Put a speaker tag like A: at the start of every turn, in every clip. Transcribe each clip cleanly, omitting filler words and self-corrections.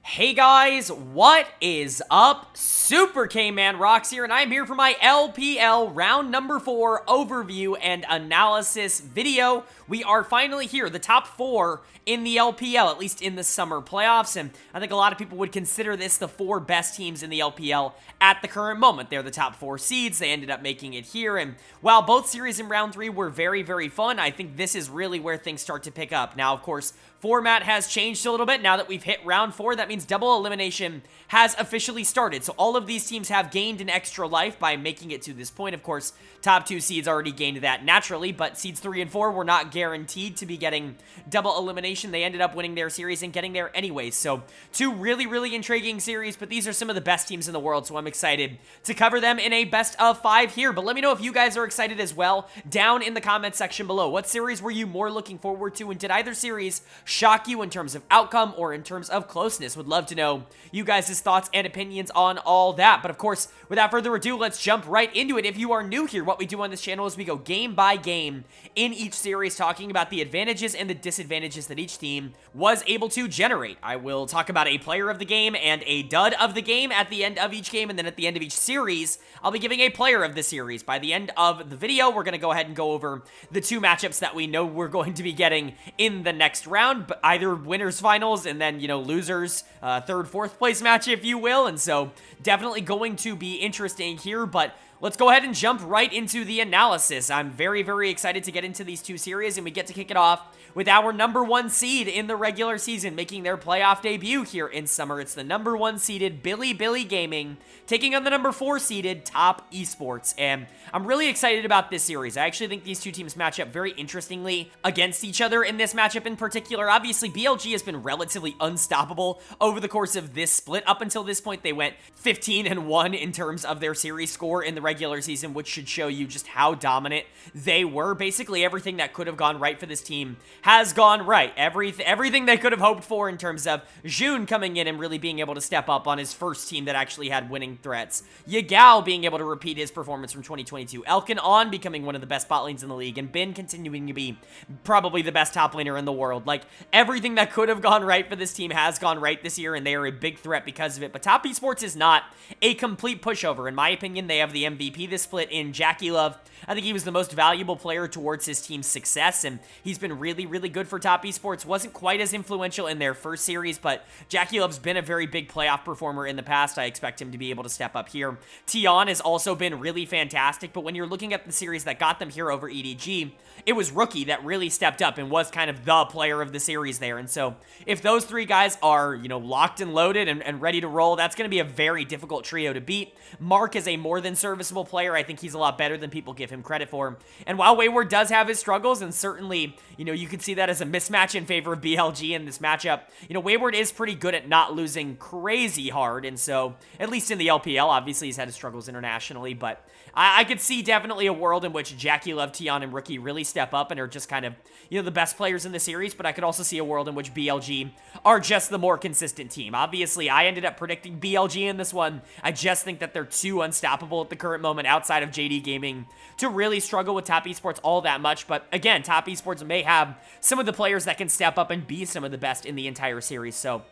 A: Hey guys, what is up? Super K-Man Rocks here, and I'm here for my LPL round number 4 overview and analysis video. We are finally here, the top 4 in the LPL, at least in the summer playoffs, and I think a lot of people would consider this the 4 best teams in the LPL at the current moment. They're the top 4 seeds, they ended up making it here, and while both series in round 3 were very, very fun, I think this is really where things start to pick up. Now, of course, format has changed a little bit. Now that we've hit round 4, that means double elimination has officially started. So all of these teams have gained an extra life by making it to this point. Of course, top 2 seeds already gained that naturally, but seeds 3 and 4 were not guaranteed to be getting double elimination. They ended up winning their series and getting there anyways. So 2 really, really intriguing series, but these are some of the best teams in the world, so I'm excited to cover them in a best of 5 here. But let me know if you guys are excited as well down in the comments section below. What series were you more looking forward to, and did either series shock you in terms of outcome or in terms of closeness? Would love to know you guys' thoughts and opinions on all that. But of course, without further ado, let's jump right into it. If you are new here, what we do on this channel is we go game by game in each series, talking about the advantages and the disadvantages that each team was able to generate. I will talk about a player of the game and a dud of the game at the end of each game, and then at the end of each series, I'll be giving a player of the series. By the end of the video, we're going to go ahead and go over the 2 matchups that we know we're going to be getting in the next round, but either winners finals and then, losers, third, fourth place match, if you will. And so definitely going to be interesting here, but let's go ahead and jump right into the analysis. I'm very, very excited to get into these 2 series, and we get to kick it off with our number 1 seed in the regular season making their playoff debut here in summer. It's the number 1 seeded Bilibili Gaming taking on the number 4 seeded Top Esports, and I'm really excited about this series. I actually think these 2 teams match up very interestingly against each other in this matchup in particular. Obviously, BLG has been relatively unstoppable over the course of this split. Up until this point, they went 15-1 in terms of their series score in the regular season, which should show you just how dominant they were. Basically, everything that could have gone right for this team has gone right. Everything they could have hoped for in terms of June coming in and really being able to step up on his first team that actually had winning threats. Yagao being able to repeat his performance from 2022. Elkin On becoming one of the best bot lanes in the league, and Bin continuing to be probably the best top laner in the world. Like, everything that could have gone right for this team has gone right this year, and they are a big threat because of it. But Top Esports is not a complete pushover. In my opinion, they have the MVP this split in Jackie Love. I think he was the most valuable player towards his team's success, and he's been really, really good for Top Esports. Wasn't quite as influential in their first series, but Jackie Love's been a very big playoff performer in the past. I expect him to be able to step up here. Tion has also been really fantastic, but when you're looking at the series that got them here over EDG, it was Rookie that really stepped up and was kind of the player of the series there. And so if those 3 guys are, locked and loaded and ready to roll, that's going to be a very difficult trio to beat. Mark is a more than serviceable player. I think he's a lot better than people give him credit for. And while Wayward does have his struggles, and certainly, you could see that as a mismatch in favor of BLG in this matchup, Wayward is pretty good at not losing crazy hard. And so, at least in the LPL, obviously he's had his struggles internationally, but I could see definitely a world in which Jackie Love, Tion, and Rookie really step up and are just kind of, the best players in the series, but I could also see a world in which BLG are just the more consistent team. Obviously, I ended up predicting BLG in this one. I just think that they're too unstoppable at the current moment outside of JD Gaming to really struggle with Top Esports all that much. But again, Top Esports may have some of the players that can step up and be some of the best in the entire series. So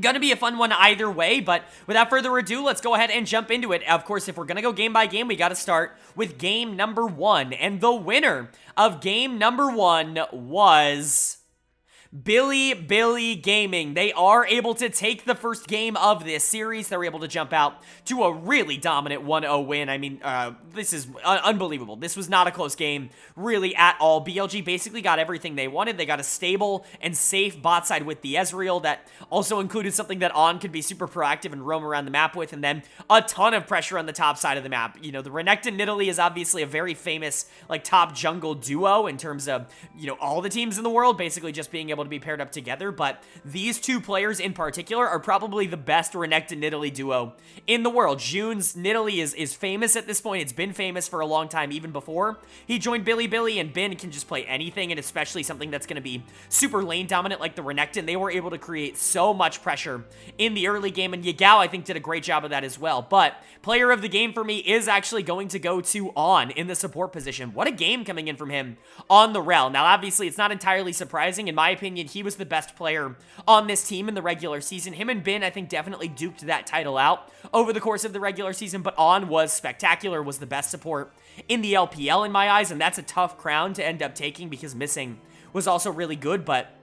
A: gonna be a fun one either way, but without further ado, let's go ahead and jump into it. Of course, if we're gonna go game by game, we gotta start with game number 1, and the winner of game number 1 was Bilibili Gaming. They are able to take the first game of this series. They're able to jump out to a really dominant 1-0 win. I mean, this is unbelievable. This was not a close game, really, at all. BLG basically got everything they wanted. They got a stable and safe bot side with the Ezreal that also included something that On could be super proactive and roam around the map with, and then a ton of pressure on the top side of the map. The Renekton Nidalee is obviously a very famous, top jungle duo in terms of, all the teams in the world basically just being able to be paired up together, but these 2 players in particular are probably the best Renekton Nidalee duo in the world. June's Nidalee is famous at this point. It's been famous for a long time, even before he joined Bilibili, and Bin can just play anything, and especially something that's going to be super lane dominant like the Renekton. They were able to create so much pressure in the early game, and Yagao, I think, did a great job of that as well. But player of the game for me is actually going to go to On in the support position. What a game coming in from him on the Rel. Now, obviously, it's not entirely surprising. In my opinion, opinion, he was the best player on this team in the regular season. Him and Bin, I think, definitely duked that title out over the course of the regular season, but On was spectacular, was the best support in the LPL in my eyes, and that's a tough crown to end up taking because Missing was also really good, but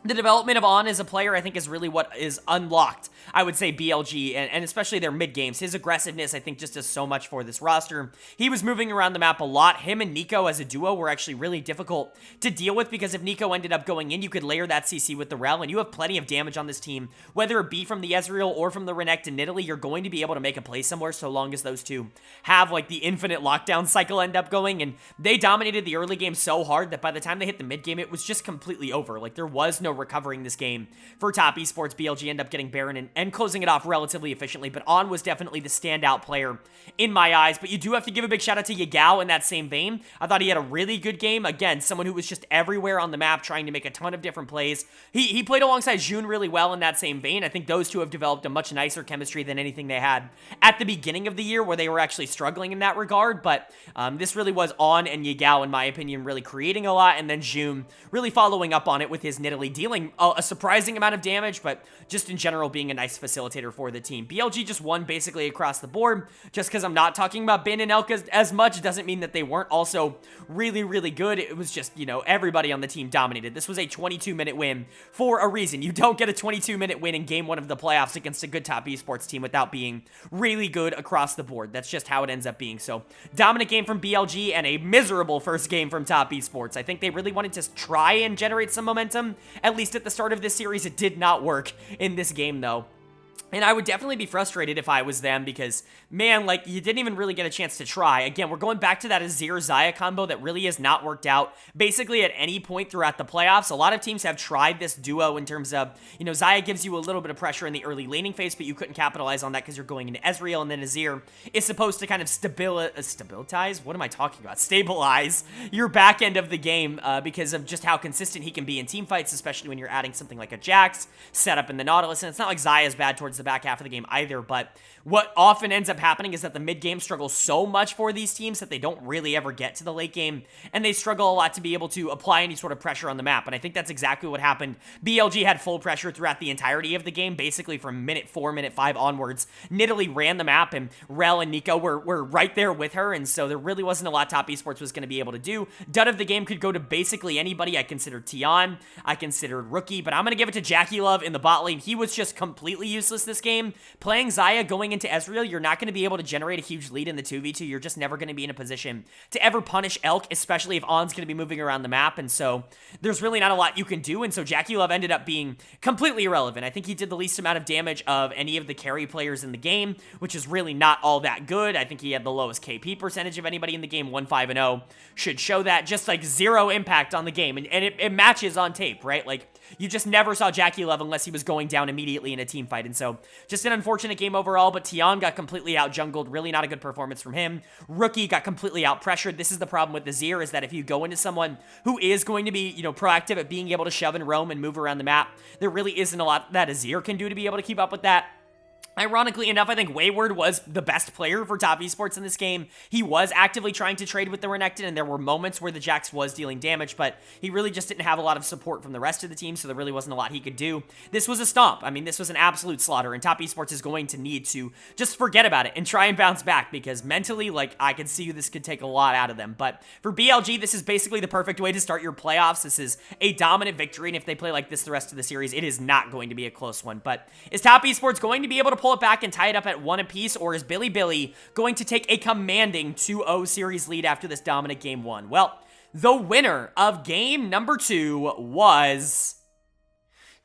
A: the development of On as a player, I think, is really what is unlocked, I would say, BLG, and especially their mid-games. His aggressiveness, I think, just does so much for this roster. He was moving around the map a lot. Him and Nico as a duo were actually really difficult to deal with because if Nico ended up going in, you could layer that CC with the Rel, and you have plenty of damage on this team. Whether it be from the Ezreal or from the Renekton and Nidalee, you're going to be able to make a play somewhere so long as those two have, like, the infinite lockdown cycle end up going, and they dominated the early game so hard that by the time they hit the mid-game, it was just completely over. Like, there was no recovering this game for Top Esports. BLG ended up getting Baron and closing it off relatively efficiently, but On was definitely the standout player in my eyes. But you do have to give a big shout out to Yagao in that same vein. I thought he had a really good game. Again, someone who was just everywhere on the map trying to make a ton of different plays. He played alongside June really well in that same vein. I think those two have developed a much nicer chemistry than anything they had at the beginning of the year where they were actually struggling in that regard. But this really was On and Yagao, in my opinion, really creating a lot, and then June really following up on it with his Nidalee dealing a surprising amount of damage, but just in general being a nice facilitator for the team. BLG just won basically across the board. Just because I'm not talking about Bin and Elka as much doesn't mean that they weren't also really, really good. It was just, you know, everybody on the team dominated. This was a 22-minute win for a reason. You don't get a 22-minute win in game one of the playoffs against a good Top Esports team without being really good across the board. That's just how it ends up being. So, dominant game from BLG and a miserable first game from Top Esports. I think they really wanted to try and generate some momentum, at least at the start of this series. It did not work in this game, though. And I would definitely be frustrated if I was them because, man, like, you didn't even really get a chance to try. Again, we're going back to that Azir-Xayah combo that really has not worked out basically at any point throughout the playoffs. A lot of teams have tried this duo in terms of, you know, Xayah gives you a little bit of pressure in the early laning phase, but you couldn't capitalize on that because you're going into Ezreal, and then Azir is supposed to kind of stabilize? What am I talking about? Stabilize your back end of the game because of just how consistent he can be in team fights, especially when you're adding something like a Jax set up in the Nautilus. And it's not like Xayah is bad towards the back half of the game either, but what often ends up happening is that the mid game struggles so much for these teams that they don't really ever get to the late game, and they struggle a lot to be able to apply any sort of pressure on the map, and I think that's exactly what happened. BLG had full pressure throughout the entirety of the game, basically from minute 4, minute 5 onwards. Nidalee ran the map, and Rel and Nico were right there with her, and so there really wasn't a lot Top Esports was going to be able to do. Dud of the game could go to basically anybody. I considered Tion, I considered Rookie, but I'm going to give it to Jackie Love in the bot lane. He was just completely useless this game. Playing Xayah going into Ezreal, you're not going to be able to generate a huge lead in the 2v2. You're just never going to be in a position to ever punish Elk, especially if On's going to be moving around the map, and so there's really not a lot you can do, and so Jackie Love ended up being completely irrelevant. I think he did the least amount of damage of any of the carry players in the game, which is really not all that good. I think he had the lowest KP percentage of anybody in the game, 1-5-0. Should show that, just like zero impact on the game, and it matches on tape, right? Like, you just never saw Jackie Love unless he was going down immediately in a team fight, and so just an unfortunate game overall, but Tion got completely out-jungled. Really not a good performance from him. Rookie got completely out-pressured. This is the problem with Azir, is that if you go into someone who is going to be, you know, proactive at being able to shove and roam and move around the map, there really isn't a lot that Azir can do to be able to keep up with that. Ironically enough, I think Wayward was the best player for Top Esports in this game. He was actively trying to trade with the Renekton, and there were moments where the Jax was dealing damage, but he really just didn't have a lot of support from the rest of the team, so there really wasn't a lot he could do. This was a stomp. I mean, this was an absolute slaughter, and Top Esports is going to need to just forget about it and try and bounce back, because mentally, like, I can see this could take a lot out of them. But for BLG, this is basically the perfect way to start your playoffs. This is a dominant victory, and if they play like this the rest of the series, it is not going to be a close one. But is Top Esports going to be able to pull it back and tie it up at 1 apiece, or is Bilibili going to take a commanding 2-0 series lead after this dominant game 1? Well, the winner of game number 2 was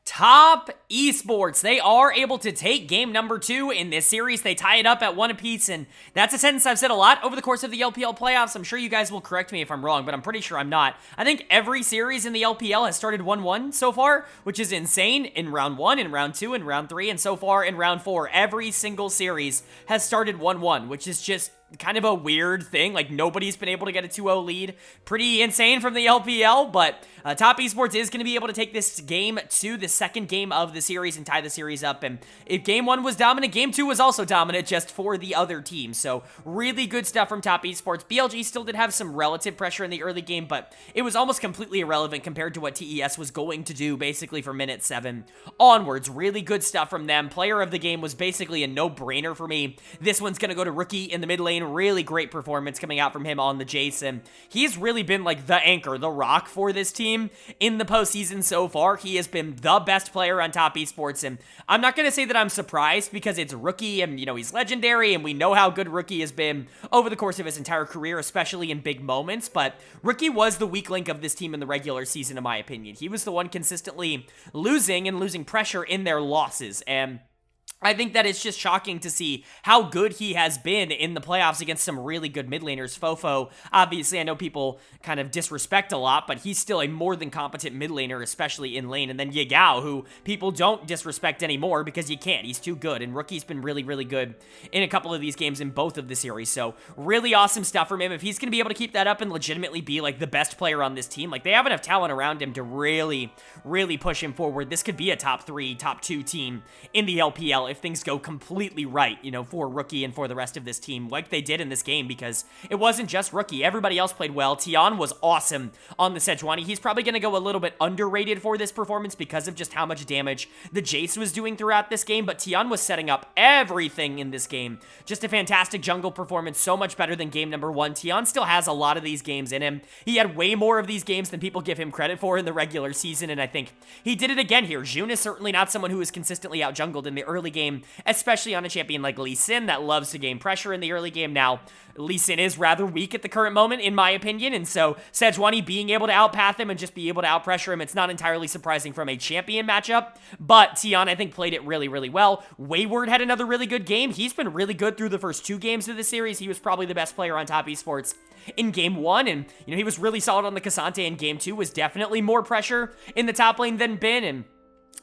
A: Top Esports. They are able to take game number 2 in this series. They tie it up at 1 apiece, and that's a sentence I've said a lot over the course of the LPL playoffs. I'm sure you guys will correct me if I'm wrong, but I'm pretty sure I'm not. I think every series in the LPL has started 1-1 so far, which is insane. In round 1, in round 2, in round 3, and so far in round 4, every single series has started 1-1, which is just kind of a weird thing. Like, nobody's been able to get a 2-0 lead. Pretty insane from the LPL, but Top Esports is going to be able to take this game to the second game of the series and tie the series up. And if game 1 was dominant, game 2 was also dominant, just for the other team. So really good stuff from Top Esports. BLG still did have some relative pressure in the early game, but it was almost completely irrelevant compared to what TES was going to do basically from minute 7 onwards. Really good stuff from them. Player of the game was basically a no-brainer for me. This one's going to go to Rookie in the mid lane. Really great performance coming out from him on the Jason. He's really been like the anchor, the rock for this team in the postseason so far. He has been the best player on Top Esports, and I'm not going to say that I'm surprised because it's Rookie and, you know, he's legendary and we know how good Rookie has been over the course of his entire career, especially in big moments, but Rookie was the weak link of this team in the regular season, in my opinion. He was the one consistently losing pressure in their losses, and I think that it's just shocking to see how good he has been in the playoffs against some really good mid laners. Fofo, obviously, I know people kind of disrespect a lot, but he's still a more than competent mid laner, especially in lane. And then Yagao, who people don't disrespect anymore because you can't. He's too good. And Rookie's been really, really good in a couple of these games in both of the series. So really awesome stuff from him. If he's going to be able to keep that up and legitimately be like the best player on this team, like they have enough talent around him to really, really push him forward. This could be a top 3, top 2 team in the LPL if things go completely right, you know, for Rookie and for the rest of this team, like they did in this game, because it wasn't just Rookie. Everybody else played well. Tian was awesome on the Sejuani. He's probably going to go a little bit underrated for this performance because of just how much damage the Jace was doing throughout this game, but Tian was setting up everything in this game. Just a fantastic jungle performance, so much better than game number 1. Tian still has a lot of these games in him. He had way more of these games than people give him credit for in the regular season, and I think he did it again here. Jun is certainly not someone who is consistently out-jungled in the early game, especially on a champion like Lee Sin that loves to gain pressure in the early game. Now, Lee Sin is rather weak at the current moment, in my opinion, and so Sejuani being able to outpath him and just be able to outpressure him, it's not entirely surprising from a champion matchup, but Tian, I think, played it really, really well. Wayward had another really good game. He's been really good through the first 2 games of the series. He was probably the best player on Top Esports in game 1, and, you know, he was really solid on the Cassante in game 2, was definitely more pressure in the top lane than Bin, and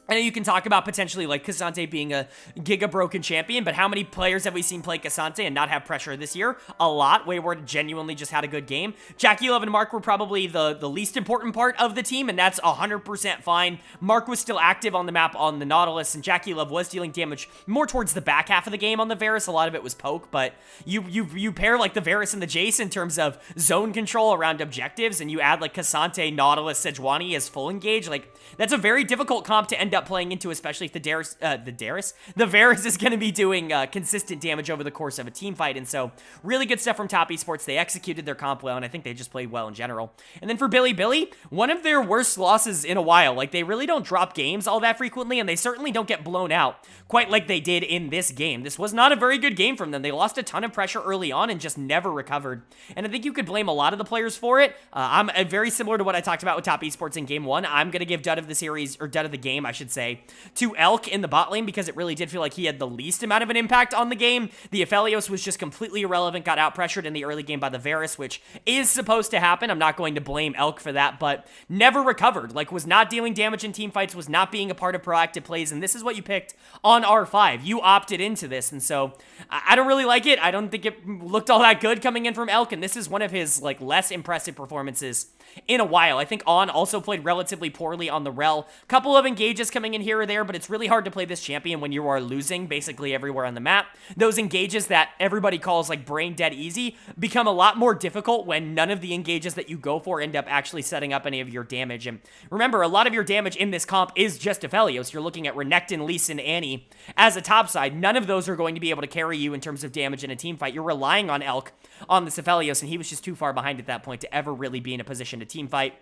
A: I know you can talk about potentially like Cassante being a Giga broken champion, but how many players have we seen play Cassante and not have pressure this year? A lot. Wayward genuinely just had a good game. Jackie Love and Mark were probably the least important part of the team, and that's 100% fine. Mark was still active on the map on the Nautilus, and Jackie Love was dealing damage more towards the back half of the game on the Varus. A lot of it was poke, but you pair like the Varus and the Jace in terms of zone control around objectives, and you add like Cassante, Nautilus, Sejuani as full engage. Like, that's a very difficult comp to end up playing into, especially if the Varus is going to be doing consistent damage over the course of a team fight. And so really good stuff from Top Esports. They executed their comp well, and I think they just played well in general. And then for Bilibili, one of their worst losses in a while. Like, they really don't drop games all that frequently, and they certainly don't get blown out quite like they did in this game. This was not a very good game from them. They lost a ton of pressure early on and just never recovered. And I think you could blame a lot of the players for it. I'm very similar to what I talked about with Top Esports in game 1. I'm going to give dud of the series, or dud of the game, I should say, to Elk in the bot lane, because it really did feel like he had the least amount of an impact on the game. The Aphelios was just completely irrelevant, got out-pressured in the early game by the Varus, which is supposed to happen. I'm not going to blame Elk for that, but never recovered. Like, was not dealing damage in team fights, was not being a part of proactive plays, and this is what you picked on R5. You opted into this, and so I don't really like it. I don't think it looked all that good coming in from Elk, and this is one of his, like, less impressive performances in a while. I think On also played relatively poorly on the Rel. Couple of engages coming in here or there, but it's really hard to play this champion when you are losing basically everywhere on the map. Those engages that everybody calls like brain dead easy become a lot more difficult when none of the engages that you go for end up actually setting up any of your damage. And remember, a lot of your damage in this comp is just Aphelios. You're looking at Renekton, Lee Sin, Annie as a top side. None of those are going to be able to carry you in terms of damage in a team fight. You're relying on Elk on this Aphelios, and he was just too far behind at that point to ever really be in a position to team fight.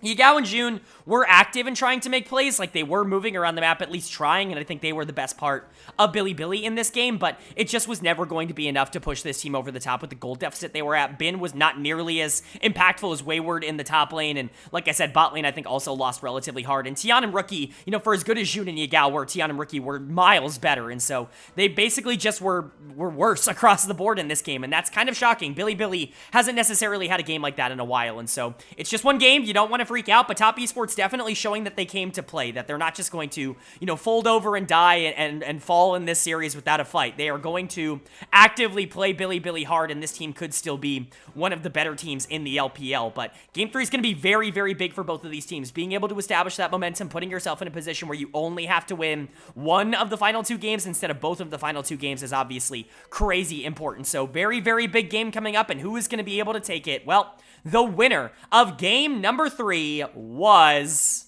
A: Yagao and Jun were active in trying to make plays, like they were moving around the map, at least trying, and I think they were the best part of Bilibili in this game, but it just was never going to be enough to push this team over the top with the gold deficit they were at. Bin was not nearly as impactful as Wayward in the top lane, and like I said, bot lane I think also lost relatively hard, and Tian and Rookie, you know, for as good as Jun and Yagao were, Tian and Rookie were miles better, and so they basically just were worse across the board in this game, and that's kind of shocking. Bilibili hasn't necessarily had a game like that in a while, and so it's just one game. You don't want want to freak out, but Top Esports definitely showing that they came to play, that they're not just going to, fold over and die and fall in this series without a fight. They are going to actively play Bilibili hard, and this team could still be one of the better teams in the LPL. But Game 3 is going to be very, very big for both of these teams. Being able to establish that momentum, putting yourself in a position where you only have to win one of the final 2 games instead of both of the final 2 games is obviously crazy important. So very, very big game coming up, and who is going to be able to take it? Well, the winner of game number 3 was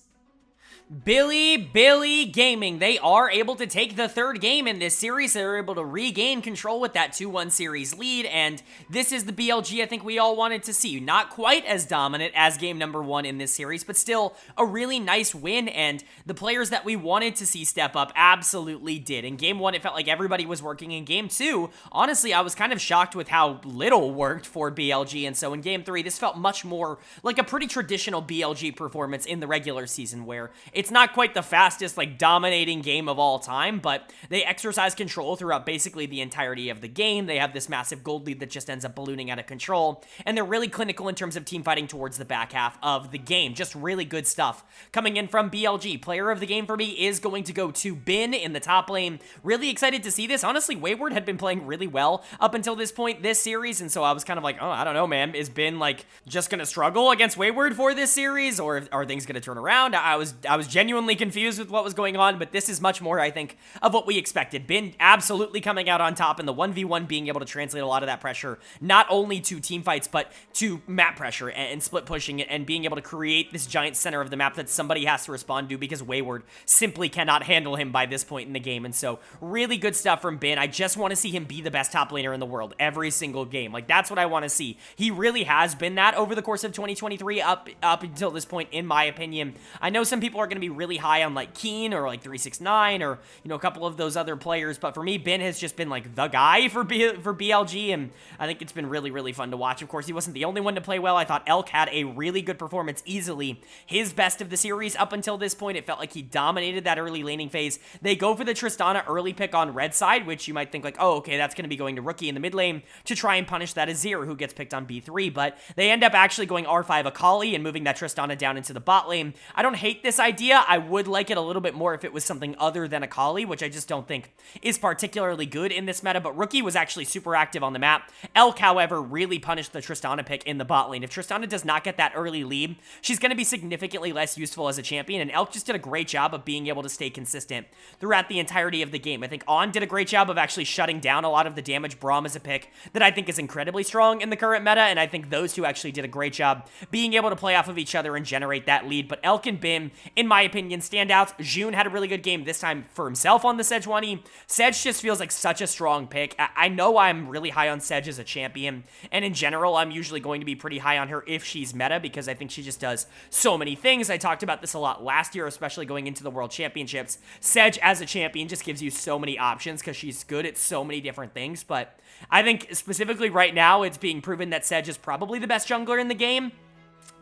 A: Bilibili Gaming. They are able to take the 3rd game in this series. They're able to regain control with that 2-1 series lead, and this is the BLG I think we all wanted to see. Not quite as dominant as game number 1 in this series, but still a really nice win, and the players that we wanted to see step up absolutely did. In game 1, it felt like everybody was working. In game 2, honestly, I was kind of shocked with how little worked for BLG, and so in game 3, this felt much more like a pretty traditional BLG performance in the regular season, where it's not quite the fastest, dominating game of all time, but they exercise control throughout basically the entirety of the game. They have this massive gold lead that just ends up ballooning out of control, and they're really clinical in terms of team fighting towards the back half of the game. Just really good stuff coming in from BLG. Player of the game for me is going to go to Bin in the top lane. Really excited to see this. Honestly, Wayward had been playing really well up until this point this series, and so I was kind of like, oh, I don't know, man. Is Bin, just gonna struggle against Wayward for this series, or are things gonna turn around? I was genuinely confused with what was going on, but this is much more, I think, of what we expected. Bin absolutely coming out on top, and the 1v1 being able to translate a lot of that pressure, not only to team fights, but to map pressure and split pushing it, and being able to create this giant center of the map that somebody has to respond to, because Wayward simply cannot handle him by this point in the game. And so really good stuff from Bin. I just want to see him be the best top laner in the world every single game. That's what I want to see. He really has been that over the course of 2023 up until this point, in my opinion. I know some people are going to be really high on Keen or 369 or a couple of those other players, but for me, Bin has just been the guy for BLG, and I think it's been really, really fun to watch. Of course, he wasn't the only one to play well. I thought Elk had a really good performance, easily his best of the series up until this point. It felt like he dominated that early laning phase. They go for the Tristana early pick on red side, which you might think oh, okay, that's going to be going to Rookie in the mid lane to try and punish that Azir who gets picked on B3, but they end up actually going R5 Akali and moving that Tristana down into the bot lane. I don't hate this idea. I would like it a little bit more if it was something other than Akali, which I just don't think is particularly good in this meta, but Rookie was actually super active on the map. Elk, however, really punished the Tristana pick in the bot lane. If Tristana does not get that early lead, she's going to be significantly less useful as a champion, and Elk just did a great job of being able to stay consistent throughout the entirety of the game. I think On did a great job of actually shutting down a lot of the damage. Braum is a pick that I think is incredibly strong in the current meta, and I think those two actually did a great job being able to play off of each other and generate that lead. But Elk and Bin, in my opinion, standouts. June had a really good game this time for himself on the Sejuani. Sedge just feels like such a strong pick. I know I'm really high on Sedge as a champion, and in general, I'm usually going to be pretty high on her if she's meta, because I think she just does so many things. I talked about this a lot last year, especially going into the World Championships. Sedge as a champion just gives you so many options because she's good at so many different things, but I think specifically right now, it's being proven that Sedge is probably the best jungler in the game.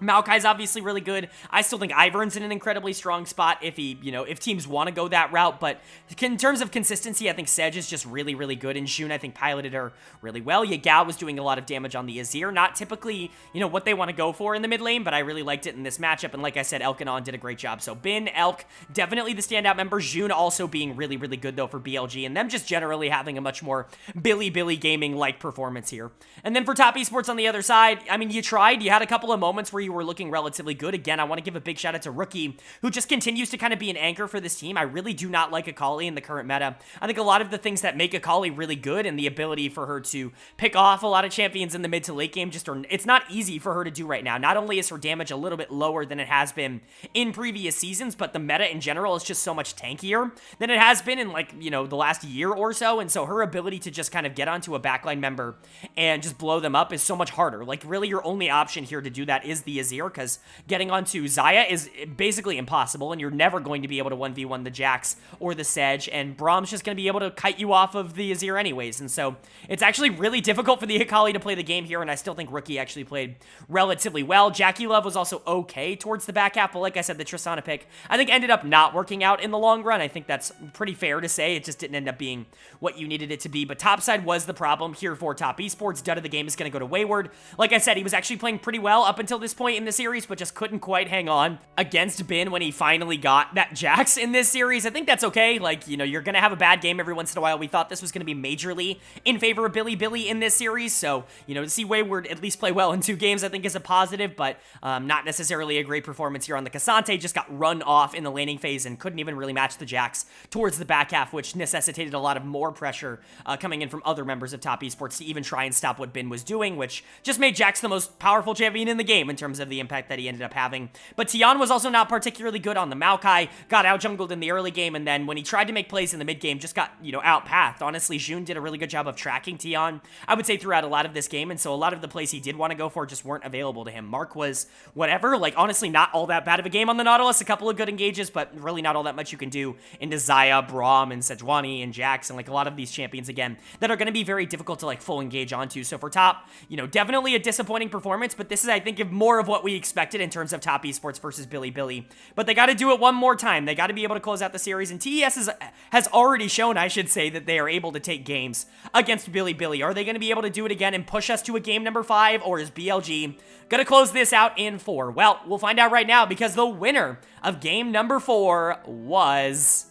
A: Maokai's obviously really good. I still think Ivern's in an incredibly strong spot if he, if teams want to go that route, but in terms of consistency, I think Sedge is just really, really good, and June, I think, piloted her really well. Yagao was doing a lot of damage on the Azir, not typically, what they want to go for in the mid lane, but I really liked it in this matchup, and like I said, Elk and On did a great job. So Bin, Elk, definitely the standout members. June also being really, really good, though, for BLG, and them just generally having a much more Bilibili Gaming-like performance here. And then for Top Esports on the other side, I mean, you tried. You had a couple of moments where you were looking relatively good. Again, I want to give a big shout out to Rookie, who just continues to kind of be an anchor for this team. I really do not like Akali in the current meta. I think a lot of the things that make Akali really good, and the ability for her to pick off a lot of champions in the mid to late game, it's not easy for her to do right now. Not only is her damage a little bit lower than it has been in previous seasons, but the meta in general is just so much tankier than it has been in the last year or so, and so her ability to just kind of get onto a backline member and just blow them up is so much harder. Really your only option here to do that is the Azir, because getting onto Xayah is basically impossible, and you're never going to be able to 1v1 the Jax or the Sedge, and Braum's just going to be able to kite you off of the Azir anyways, and so it's actually really difficult for the Akali to play the game here, and I still think Rookie actually played relatively well. Jackie Love was also okay towards the back half, but like I said, the Tristana pick, I think, ended up not working out in the long run. I think that's pretty fair to say. It just didn't end up being what you needed it to be, but topside was the problem here for Top Esports. Dud of the game is going to go to Wayward. Like I said, he was actually playing pretty well up until this point. point in the series, but just couldn't quite hang on against Bin when he finally got that Jax in this series. I think that's okay. Like, you know, you're going to have a bad game every once in a while. We thought this was going to be majorly in favor of Bilibili in this series. So, you know, to see Wayward at least play well in 2 games, I think is a positive, but not necessarily a great performance here on the Cassante. Just got run off in the laning phase and couldn't even really match the Jax towards the back half, which necessitated a lot of more pressure coming in from other members of Top Esports to even try and stop what Bin was doing, which just made Jax the most powerful champion in the game in terms of the impact that he ended up having. But Tian was also not particularly good on the Maokai, got out-jungled in the early game, and then when he tried to make plays in the mid-game, just got, you know, out-pathed. Honestly, Jun did a really good job of tracking Tian, I would say, throughout a lot of this game, and so a lot of the plays he did want to go for just weren't available to him. Mark was whatever, like, honestly, not all that bad of a game on the Nautilus, a couple of good engages, but really not all that much you can do into Xayah, Braum, and Sejuani, and Jax, and, like, a lot of these champions, again, that are going to be very difficult to, like, full engage onto. So for top, you know, definitely a disappointing performance, but this is, I think, more of what we expected in terms of Top Esports versus Bilibili. But they got to do it one more time. They got to be able to close out the series, and TES has already shown, I should say, that they are able to take games against Bilibili. Are they going to be able to do it again and push us to a game number 5, or is BLG going to close this out in 4? Well, we'll find out right now, because the winner of game number 4 was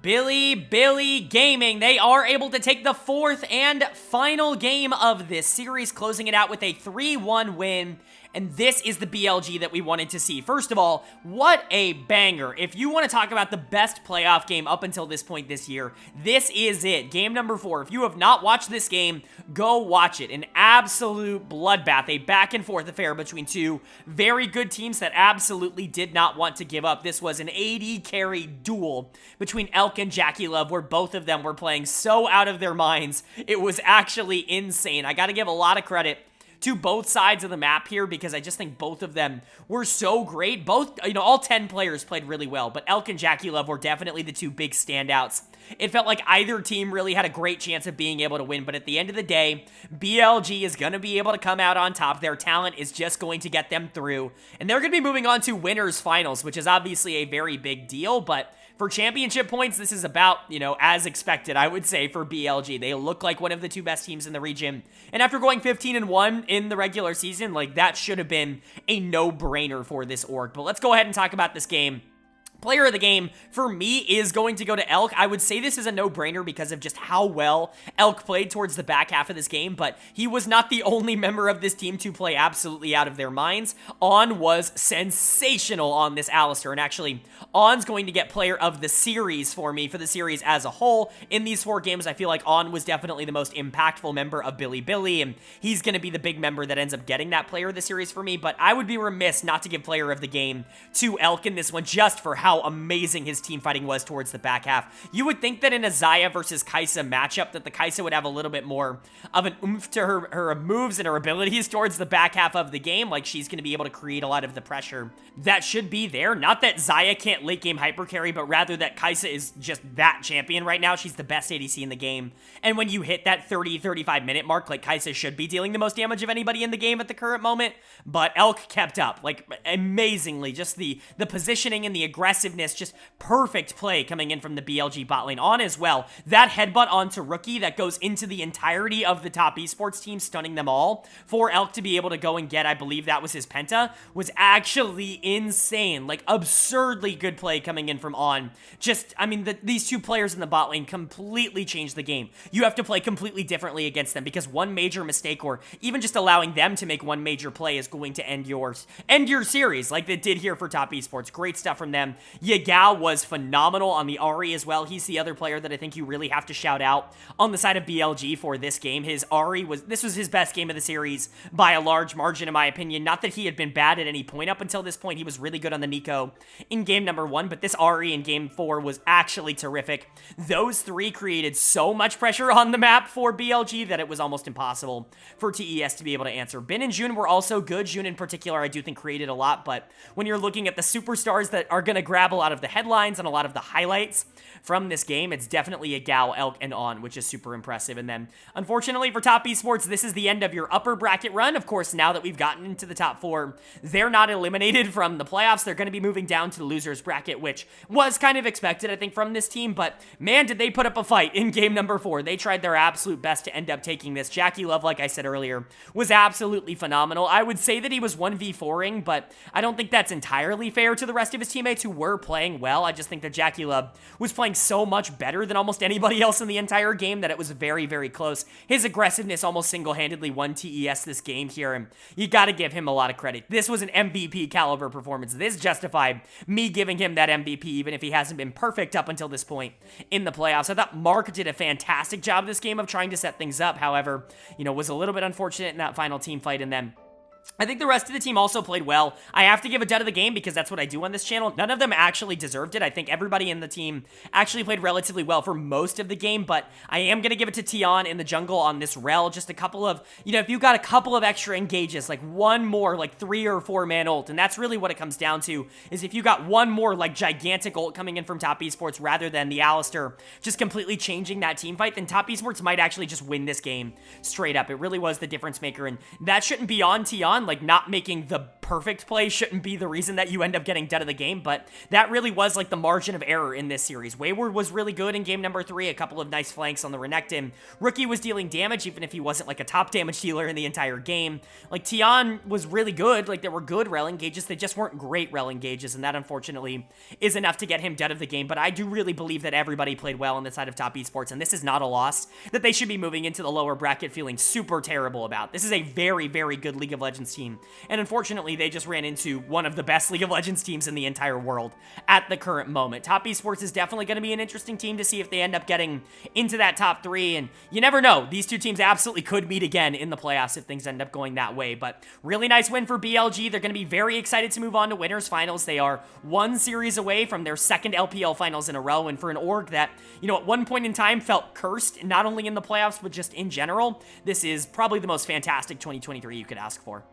A: Bilibili Gaming. They are able to take the 4th and final game of this series, closing it out with a 3-1 win. And this is the BLG that we wanted to see. First of all, what a banger. If you want to talk about the best playoff game up until this point this year, this is it. Game number 4. If you have not watched this game, go watch it. An absolute bloodbath, a back and forth affair between 2 very good teams that absolutely did not want to give up. This was an AD carry duel between Elk and Jackie Love, where both of them were playing so out of their minds. It was actually insane. I got to give a lot of credit to both sides of the map here, because I just think both of them were so great. Both, you know, all 10 players played really well, but Elk and Jackie Love were definitely the 2 big standouts. It felt like either team really had a great chance of being able to win, but at the end of the day, BLG is going to be able to come out on top. Their talent is just going to get them through, and they're going to be moving on to winners finals, which is obviously a very big deal, but for championship points, this is about, you know, as expected, I would say, for BLG. They look like one of the 2 best teams in the region. And after going 15-1 in the regular season, like, that should have been a no-brainer for this org. But let's go ahead and talk about this game. Player of the game, for me, is going to go to Elk. I would say this is a no-brainer because of just how well Elk played towards the back half of this game, but he was not the only member of this team to play absolutely out of their minds. On was sensational on this Alistair, and actually, On's going to get player of the series for me, for the series as a whole. In these 4 games, I feel like On was definitely the most impactful member of Bilibili, and he's going to be the big member that ends up getting that player of the series for me, but I would be remiss not to give player of the game to Elk in this one, just for how amazing his team fighting was towards the back half. You would think that in a Xayah versus Kai'Sa matchup that the Kai'Sa would have a little bit more of an oomph to her moves and her abilities towards the back half of the game. Like, she's going to be able to create a lot of the pressure that should be there. Not that Xayah can't late game hyper carry, but rather that Kai'Sa is just that champion right now. She's the best ADC in the game. And when you hit that 30-35 minute mark, like, Kai'Sa should be dealing the most damage of anybody in the game at the current moment. But Elk kept up, like, amazingly. Just the positioning and the aggressiveness, just perfect play coming in from the BLG bot lane. On as well, that headbutt onto Rookie that goes into the entirety of the Top Esports team, stunning them all, for Elk to be able to go and get, I believe that was his penta, was actually insane. Like, absurdly good play coming in from On. Just, I mean, these 2 players in the bot lane completely changed the game. You have to play completely differently against them, because one major mistake, or even just allowing them to make one major play, is going to end your series, like they did here for Top Esports. Great stuff from them. Yagao was phenomenal on the Ahri as well. He's the other player that I think you really have to shout out on the side of BLG for this game. His Ahri this was his best game of the series by a large margin, in my opinion. Not that he had been bad at any point up until this point. He was really good on the Nico in game number 1, but this Ahri in game 4 was actually terrific. Those 3 created so much pressure on the map for BLG that it was almost impossible for TES to be able to answer. Bin and Jun were also good. Jun in particular, I do think, created a lot, but when you're looking at the superstars that are going to grab grab a lot of the headlines and a lot of the highlights from this game, it's definitely a Gal, Elk, and On, which is super impressive. And then, unfortunately for Top Esports, this is the end of your upper bracket run. Of course, now that we've gotten into the top 4, they're not eliminated from the playoffs. They're going to be moving down to the losers bracket, which was kind of expected, I think, from this team. But man, did they put up a fight in game number 4. They tried their absolute best to end up taking this. Jackie Love, like I said earlier, was absolutely phenomenal. I would say that he was 1v4ing, but I don't think that's entirely fair to the rest of his teammates who were playing well. I just think that Jackie Love was playing so much better than almost anybody else in the entire game that it was very, very close. His aggressiveness almost single-handedly won TES this game here, and you got to give him a lot of credit. This was an MVP caliber performance. This justified me giving him that MVP, even if he hasn't been perfect up until this point in the playoffs. I thought Mark did a fantastic job this game of trying to set things up. However, was a little bit unfortunate in that final team fight, and then I think the rest of the team also played well. I have to give a dud of the game because that's what I do on this channel. None of them actually deserved it. I think everybody in the team actually played relatively well for most of the game, but I am going to give it to Tion in the jungle on this rel. Just a couple of, if you got a couple of extra engages, like one more, like 3 or 4 man ult, and that's really what it comes down to, is if you got one more, like, gigantic ult coming in from Top Esports rather than the Alistair just completely changing that team fight, then Top Esports might actually just win this game straight up. It really was the difference maker, and that shouldn't be on Tion. Like, not making the perfect play shouldn't be the reason that you end up getting dead of the game, but that really was like the margin of error in this series. Wayward was really good in game number 3, a couple of nice flanks on the Renekton. Rookie was dealing damage, even if he wasn't like a top damage dealer in the entire game. Like, Tion was really good. Like, there were good rel engages, they just weren't great rel engages, and that unfortunately is enough to get him dead of the game. But I do really believe that everybody played well on the side of Top Esports, and this is not a loss that they should be moving into the lower bracket feeling super terrible about. This is a very, very good League of Legends team, and unfortunately, they just ran into one of the best League of Legends teams in the entire world at the current moment. Top Esports is definitely going to be an interesting team to see if they end up getting into that top 3, and you never know. These two teams absolutely could meet again in the playoffs if things end up going that way, but really nice win for BLG. They're going to be very excited to move on to winners finals. They are one series away from their second LPL finals in a row, and for an org that, at one point in time felt cursed, not only in the playoffs, but just in general, this is probably the most fantastic 2023 you could ask for.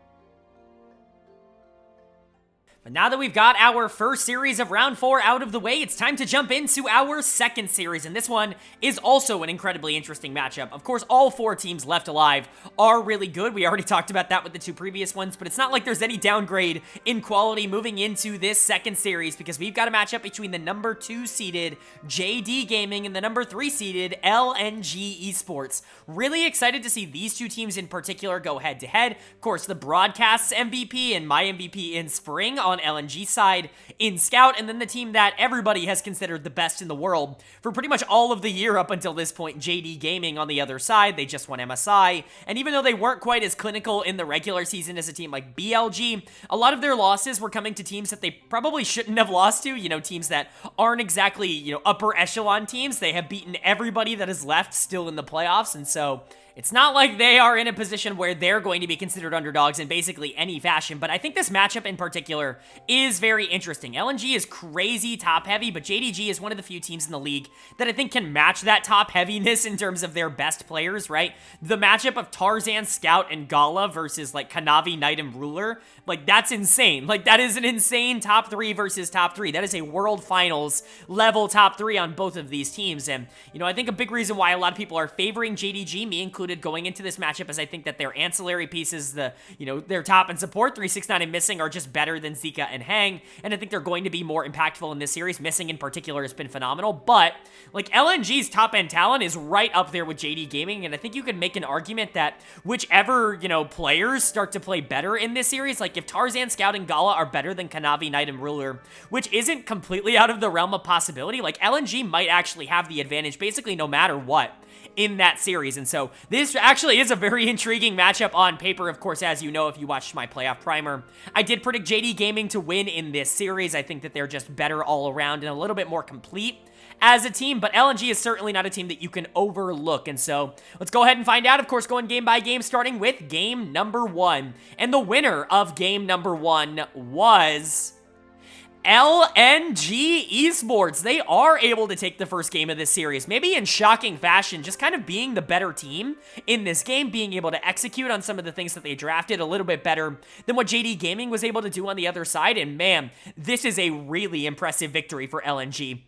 A: But now that we've got our first series of round 4 out of the way, it's time to jump into our second series, and this one is also an incredibly interesting matchup. Of course, all 4 teams left alive are really good. We already talked about that with the 2 previous ones, but it's not like there's any downgrade in quality moving into this second series, because we've got a matchup between the number 2 seeded JD Gaming and the number 3 seeded LNG Esports. Really excited to see these 2 teams in particular go head-to-head. Of course, the broadcast's MVP and my MVP in spring on LNG side in Scout, and then the team that everybody has considered the best in the world for pretty much all of the year up until this point, JD Gaming on the other side. They just won MSI, and even though they weren't quite as clinical in the regular season as a team like BLG, a lot of their losses were coming to teams that they probably shouldn't have lost to, teams that aren't exactly, upper echelon teams. They have beaten everybody that is left still in the playoffs, and so it's not like they are in a position where they're going to be considered underdogs in basically any fashion, but I think this matchup in particular is very interesting. LNG is crazy top-heavy, but JDG is one of the few teams in the league that I think can match that top-heaviness in terms of their best players, right? The matchup of Tarzan, Scout, and Gala versus, like, Kanavi, Knight, and Ruler, like, that's insane. Like, that is an insane top 3 versus top 3. That is a World Finals level top 3 on both of these teams, and, I think a big reason why a lot of people are favoring JDG, me included, going into this matchup, is I think that their ancillary pieces, their top and support, 369 and Missing, are just better than Zika and Hang, and I think they're going to be more impactful in this series. Missing in particular has been phenomenal, but like LNG's top end talent is right up there with JD Gaming, and I think you can make an argument that whichever, players start to play better in this series, like if Tarzan, Scout, and Gala are better than Kanavi, Knight, and Ruler, which isn't completely out of the realm of possibility, like LNG might actually have the advantage basically no matter what in that series. And so this actually is a very intriguing matchup on paper. Of course, as you know, if you watched my playoff primer, I did predict JD Gaming to win in this series. I think that they're just better all around and a little bit more complete as a team, but LNG is certainly not a team that you can overlook. And so let's go ahead and find out, of course, going game by game, starting with game number 1. And the winner of game number 1 was LNG Esports, they are able to take the first game of this series, maybe in shocking fashion, just kind of being the better team in this game, being able to execute on some of the things that they drafted a little bit better than what JD Gaming was able to do on the other side, and man, this is a really impressive victory for LNG.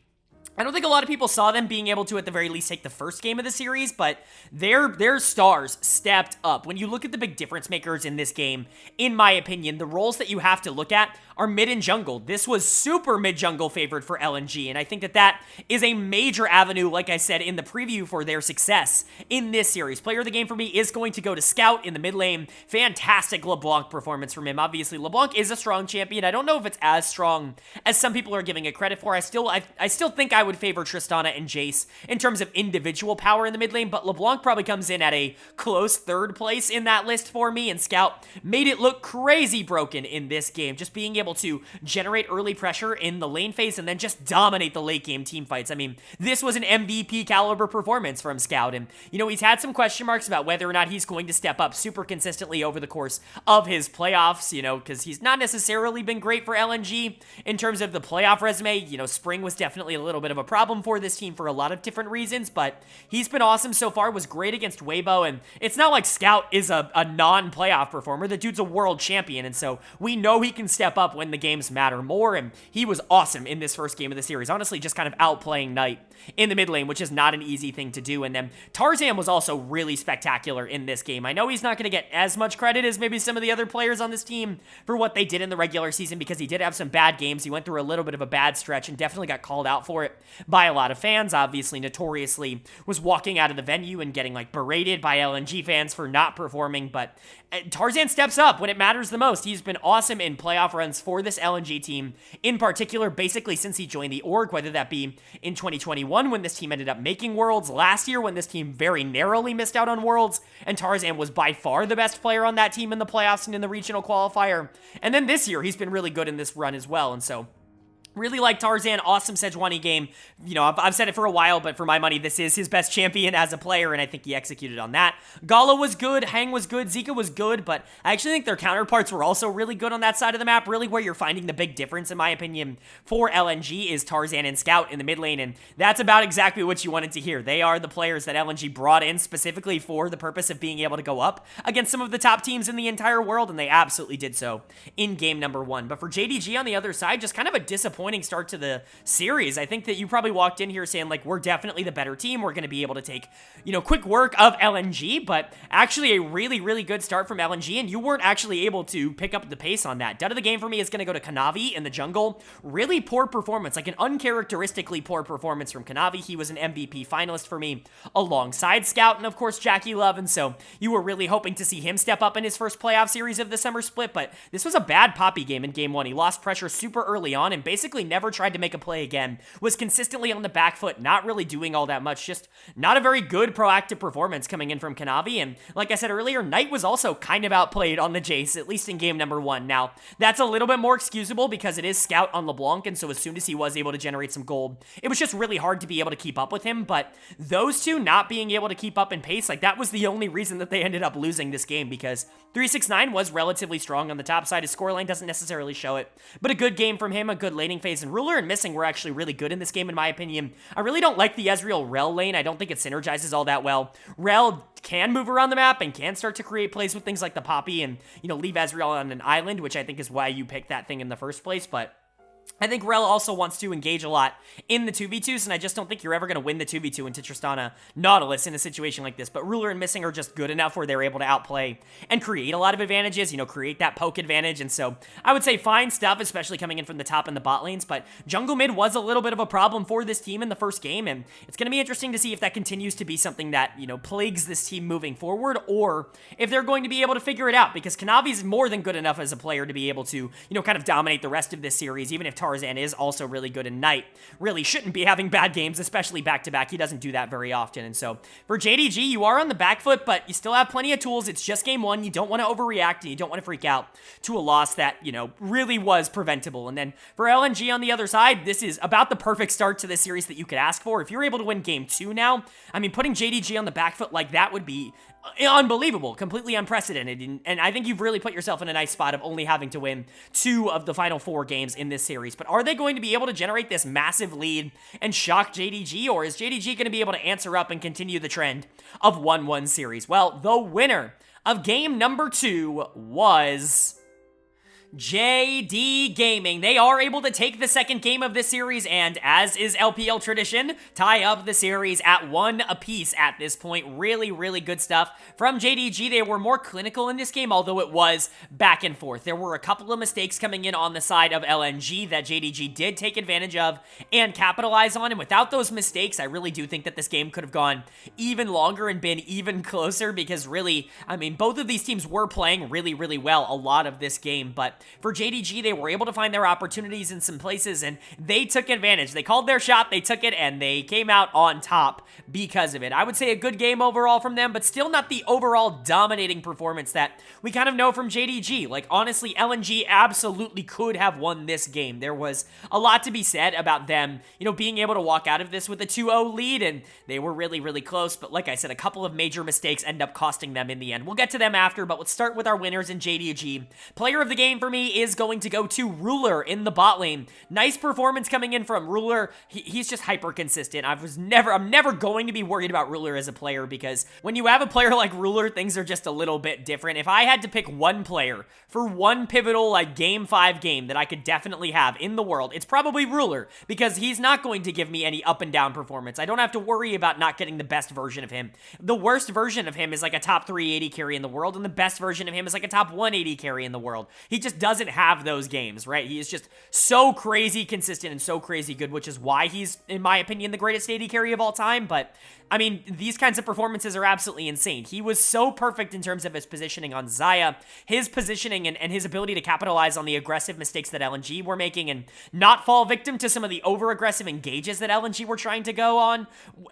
A: I don't think a lot of people saw them being able to, at the very least, take the first game of the series, but their stars stepped up. When you look at the big difference makers in this game, in my opinion, the roles that you have to look at are mid and jungle. This was super mid-jungle favored for LNG, and I think that that is a major avenue, like I said in the preview, for their success in this series. Player of the game for me is going to go to Scout in the mid lane. Fantastic LeBlanc performance from him. Obviously, LeBlanc is a strong champion. I don't know if it's as strong as some people are giving it credit for. I still think I would favor Tristana and Jace in terms of individual power in the mid lane, but LeBlanc probably comes in at a close third place in that list for me, and Scout made it look crazy broken in this game, just being able to generate early pressure in the lane phase and then just dominate the late game team fights. I mean, this was an MVP caliber performance from Scout, and he's had some question marks about whether or not he's going to step up super consistently over the course of his playoffs, because he's not necessarily been great for LNG in terms of the playoff resume. Spring was definitely a little bit of a problem for this team for a lot of different reasons, but he's been awesome so far, was great against Weibo, and it's not like Scout is a non-playoff performer. The dude's a world champion, and so we know he can step up when the games matter more, and he was awesome in this first game of the series. Honestly, just kind of outplaying Knight in the mid lane, which is not an easy thing to do, and then Tarzan was also really spectacular in this game. I know he's not going to get as much credit as maybe some of the other players on this team for what they did in the regular season, because he did have some bad games. He went through a little bit of a bad stretch and definitely got called out for it by a lot of fans. Obviously, notoriously was walking out of the venue and getting berated by LNG fans for not performing, but Tarzan steps up when it matters the most. He's been awesome in playoff runs for this LNG team, in particular, basically since he joined the org, whether that be in 2021 when this team ended up making Worlds, last year when this team very narrowly missed out on Worlds, and Tarzan was by far the best player on that team in the playoffs and in the regional qualifier, and then this year he's been really good in this run as well, and so really like Tarzan. Awesome Sejuani game. I've said it for a while, but for my money, this is his best champion as a player, and I think he executed on that. Gala was good, Hang was good, Zika was good, but I actually think their counterparts were also really good on that side of the map. Really where you're finding the big difference, in my opinion, for LNG is Tarzan and Scout in the mid lane, and that's about exactly what you wanted to hear. They are the players that LNG brought in specifically for the purpose of being able to go up against some of the top teams in the entire world, and they absolutely did so in game number 1. But for JDG on the other side, just kind of a disappointing start to the series. I think that you probably walked in here saying, we're definitely the better team. We're going to be able to take, quick work of LNG, but actually a really, really good start from LNG, and you weren't actually able to pick up the pace on that. Dud of the game for me is going to go to Kanavi in the jungle. Really poor performance, an uncharacteristically poor performance from Kanavi. He was an MVP finalist for me alongside Scout and, of course, Jackie Love, and so you were really hoping to see him step up in his first playoff series of the summer split, but this was a bad Poppy game in game 1. He lost pressure super early on and basically never tried to make a play again, was consistently on the back foot, not really doing all that much, just not a very good proactive performance coming in from Kanavi, and like I said earlier, Knight was also kind of outplayed on the Jace, at least in game number 1. Now, that's a little bit more excusable because it is Scout on LeBlanc, and so as soon as he was able to generate some gold, it was just really hard to be able to keep up with him, but those two not being able to keep up in pace, that was the only reason that they ended up losing this game, because 369 was relatively strong on the top side. His scoreline doesn't necessarily show it, but a good game from him, a good laning phase, and Ruler and Missing were actually really good in this game, in my opinion. I really don't like the Ezreal Rel lane. I don't think it synergizes all that well. Rel can move around the map and can start to create plays with things like the Poppy and, leave Ezreal on an island, which I think is why you picked that thing in the first place, but I think Rel also wants to engage a lot in the 2v2s, and I just don't think you're ever going to win the 2v2 into Tristana Nautilus in a situation like this, but Ruler and Missing are just good enough where they're able to outplay and create a lot of advantages, create that poke advantage, and so I would say fine stuff, especially coming in from the top and the bot lanes, but jungle mid was a little bit of a problem for this team in the first game, and it's going to be interesting to see if that continues to be something that, plagues this team moving forward, or if they're going to be able to figure it out, because Kanavi's more than good enough as a player to be able to, kind of dominate the rest of this series, even if Tarzan is also really good, and Knight really shouldn't be having bad games, especially back-to-back. He doesn't do that very often, and so for JDG, you are on the back foot, but you still have plenty of tools. It's just game 1. You don't want to overreact, and you don't want to freak out to a loss that, really was preventable. And then for LNG on the other side, this is about the perfect start to this series that you could ask for. If you're able to win game 2 now, putting JDG on the back foot like that would be unbelievable, completely unprecedented, and I think you've really put yourself in a nice spot of only having to win 2 of the final 4 games in this series. But are they going to be able to generate this massive lead and shock JDG, or is JDG going to be able to answer up and continue the trend of 1-1 series? Well, the winner of game number 2 was JD Gaming. They are able to take the second game of this series and, as is LPL tradition, tie up the series at 1 apiece at this point. Really, really good stuff from JDG. They were more clinical in this game, although it was back and forth. There were a couple of mistakes coming in on the side of LNG that JDG did take advantage of and capitalize on, and without those mistakes, I really do think that this game could have gone even longer and been even closer, because really, I mean, both of these teams were playing really, really well a lot of this game, but for JDG, they were able to find their opportunities in some places, and they took advantage. They called their shot, they took it, and they came out on top because of it. I would say a good game overall from them, but still not the overall dominating performance that we kind of know from JDG. Like, honestly, LNG absolutely could have won this game. There was a lot to be said about them, you know, being able to walk out of this with a 2-0 lead, and they were really, really close, but like I said, a couple of major mistakes end up costing them in the end. We'll get to them after, but let's start with our winners in JDG. Player of the game for me is going to go to Ruler in the bot lane. Nice performance coming in from Ruler. He's just hyper consistent. I'm never going to be worried about Ruler as a player, because when you have a player like Ruler, things are just a little bit different. If I had to pick one player for one pivotal like game 5 game that I could definitely have in the world, it's probably Ruler, because he's not going to give me any up and down performance. I don't have to worry about not getting the best version of him. The worst version of him is like a top 380 carry in the world, and the best version of him is like a top 180 carry in the world. He just doesn't have those games, right? He is just so crazy consistent and so crazy good, which is why he's, in my opinion, the greatest AD carry of all time. But I mean, these kinds of performances are absolutely insane. He was so perfect in terms of his positioning on Xayah, his positioning and his ability to capitalize on the aggressive mistakes that LNG were making and not fall victim to some of the over-aggressive engages that LNG were trying to go on.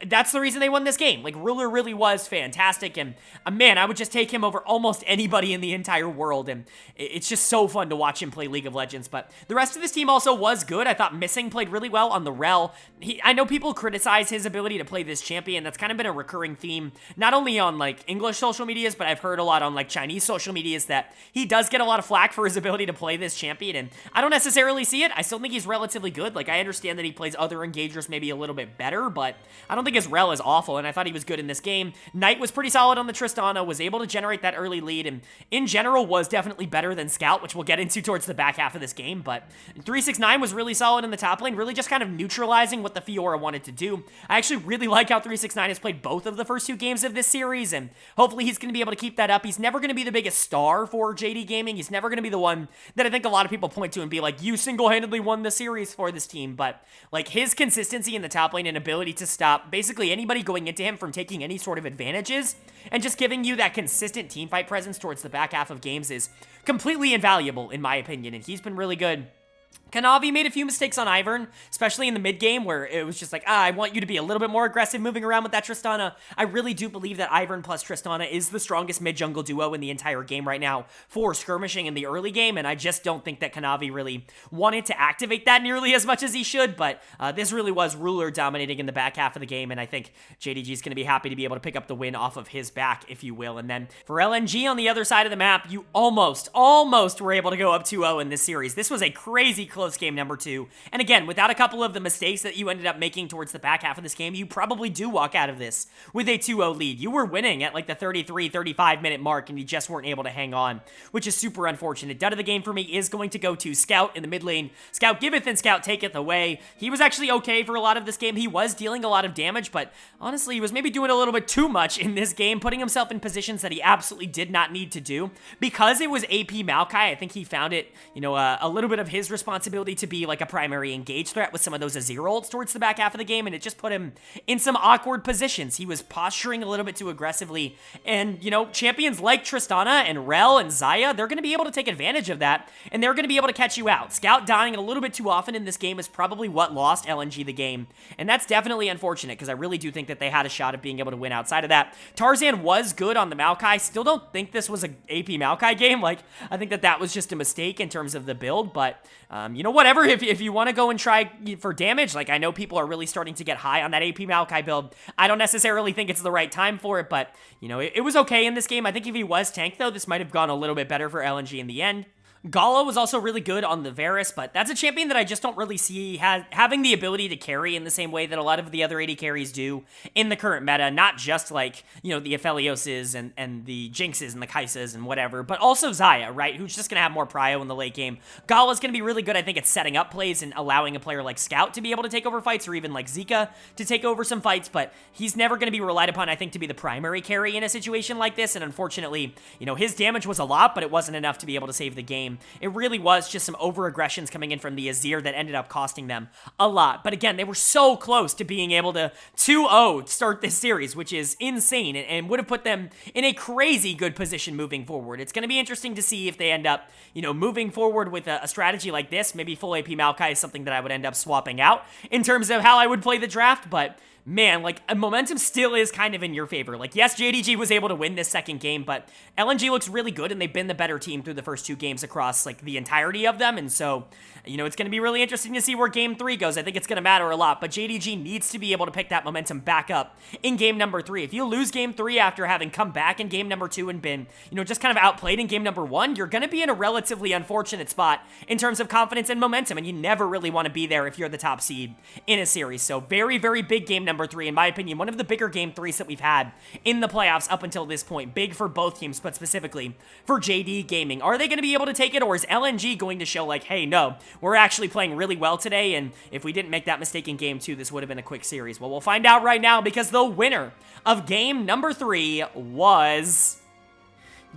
A: That's the reason they won this game. Like, Ruler really was fantastic, and man, I would just take him over almost anybody in the entire world, and it's just so fun to watch him play League of Legends. But the rest of this team also was good. I thought Missing played really well on the Rel. I know people criticize his ability to play this champion. That's kind of been a recurring theme, not only on like English social medias, but I've heard a lot on like Chinese social medias that he does get a lot of flack for his ability to play this champion, and I don't necessarily see it. I still think he's relatively good. Like, I understand that he plays other engagers maybe a little bit better, but I don't think his Rel is awful, and I thought he was good in this game. Knight was pretty solid on the Tristana, was able to generate that early lead, and in general was definitely better than Scout, which we'll get into towards the back half of this game. But 369 was really solid in the top lane, really just kind of neutralizing what the Fiora wanted to do. I actually really like how 369 has played both of the first 2 games of this series, and hopefully he's going to be able to keep that up. He's never going to be the biggest star for JD Gaming. He's never going to be the one that I think a lot of people point to and be like, you single-handedly won the series for this team. But like, his consistency in the top lane and ability to stop basically anybody going into him from taking any sort of advantages and just giving you that consistent teamfight presence towards the back half of games is completely invaluable in my opinion, and he's been really good. Kanavi made a few mistakes on Ivern, especially in the mid game, where it was just like, I want you to be a little bit more aggressive moving around with that Tristana. I really do believe that Ivern plus Tristana is the strongest mid-jungle duo in the entire game right now for skirmishing in the early game, and I just don't think that Kanavi really wanted to activate that nearly as much as he should, but this really was Ruler dominating in the back half of the game, and I think JDG is going to be happy to be able to pick up the win off of his back, if you will. And then for LNG on the other side of the map, you almost were able to go up 2-0 in this series. This was a crazy close game number 2. And again, without a couple of the mistakes that you ended up making towards the back half of this game, you probably do walk out of this with a 2-0 lead. You were winning at like the 33, 35 minute mark, and you just weren't able to hang on, which is super unfortunate. Dud of the game for me is going to go to Scout in the mid lane. Scout giveth and Scout taketh away. He was actually okay for a lot of this game. He was dealing a lot of damage, but honestly, he was maybe doing a little bit too much in this game, putting himself in positions that he absolutely did not need to do. Because it was AP Maokai, I think he found it, you know, a little bit of his responsibility to be like a primary engage threat with some of those Azir ults towards the back half of the game, and it just put him in some awkward positions. He was posturing a little bit too aggressively, and, you know, champions like Tristana and Rel and Xayah, they're going to be able to take advantage of that, and they're going to be able to catch you out. Scout dying a little bit too often in this game is probably what lost LNG the game, and that's definitely unfortunate, because I really do think that they had a shot at being able to win outside of that. Tarzan was good on the Maokai. Still don't think this was a AP Maokai game. Like, I think that was just a mistake in terms of the build, but You know, whatever, if you want to go and try for damage, like, I know people are really starting to get high on that AP Maokai build. I don't necessarily think it's the right time for it, but, you know, it was okay in this game. I think if he was tank, though, this might have gone a little bit better for LNG in the end. Gala was also really good on the Varus, but that's a champion that I just don't really see having the ability to carry in the same way that a lot of the other AD carries do in the current meta, not just like, you know, the Aphelioses and the Jinxes and the Kaisas and whatever, but also Xayah, right, who's just going to have more prio in the late game. Gala's going to be really good, I think, at setting up plays and allowing a player like Scout to be able to take over fights, or even like Zika to take over some fights, but he's never going to be relied upon, I think, to be the primary carry in a situation like this, and unfortunately, you know, his damage was a lot, but it wasn't enough to be able to save the game. It really was just some over-aggressions coming in from the Azir that ended up costing them a lot. But again, they were so close to being able to 2-0 start this series, which is insane, and would have put them in a crazy good position moving forward. It's going to be interesting to see if they end up, you know, moving forward with a strategy like this. Maybe full AP Maokai is something that I would end up swapping out in terms of how I would play the draft, but man, like, momentum still is kind of in your favor. Like, yes, JDG was able to win this second game, but LNG looks really good, and they've been the better team through the first 2 games across, like, the entirety of them, and so, you know, it's going to be really interesting to see where Game 3 goes. I think it's going to matter a lot, but JDG needs to be able to pick that momentum back up in Game number 3. If you lose Game 3 after having come back in Game number 2 and been, you know, just kind of outplayed in Game number 1, you're going to be in a relatively unfortunate spot in terms of confidence and momentum, and you never really want to be there if you're the top seed in a series. So, very, very big Game number 3, in my opinion, one of the bigger Game 3s that we've had in the playoffs up until this point. Big for both teams, but specifically for JD Gaming. Are they going to be able to take it, or is LNG going to show like, hey, no, we're actually playing really well today, and if we didn't make that mistake in Game 2, this would have been a quick series? Well, we'll find out right now, because the winner of Game number 3 was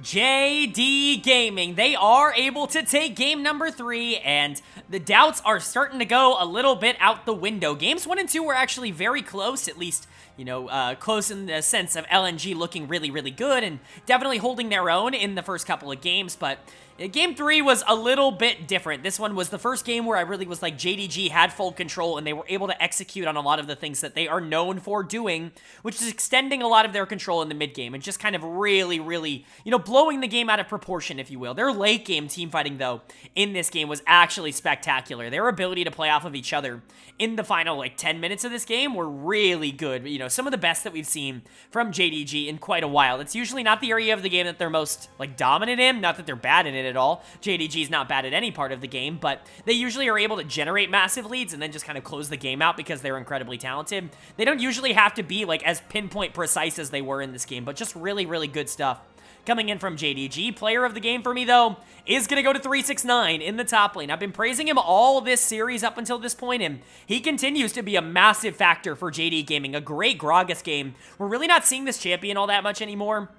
A: JD Gaming. They are able to take Game number 3, and the doubts are starting to go a little bit out the window. Games 1 and 2 were actually very close, at least, you know, close in the sense of LNG looking really, really good and definitely holding their own in the first couple of games, but Game 3 was a little bit different. This one was the first game where I really was like, JDG had full control, and they were able to execute on a lot of the things that they are known for doing, which is extending a lot of their control in the mid game and just kind of really, really, you know, blowing the game out of proportion, if you will. Their late game team fighting, though, in this game was actually spectacular. Their ability to play off of each other in the final, like, 10 minutes of this game were really good. You know, some of the best that we've seen from JDG in quite a while. It's usually not the area of the game that they're most, like, dominant in. Not that they're bad in it at all. JDG is not bad at any part of the game, but they usually are able to generate massive leads and then just kind of close the game out because they're incredibly talented. They don't usually have to be like as pinpoint precise as they were in this game, but just really, really good stuff coming in from JDG. Player of the game for me, though, is going to go to 369 in the top lane. I've been praising him all this series up until this point, and he continues to be a massive factor for JD Gaming. A great Gragas game. We're really not seeing this champion all that much anymore.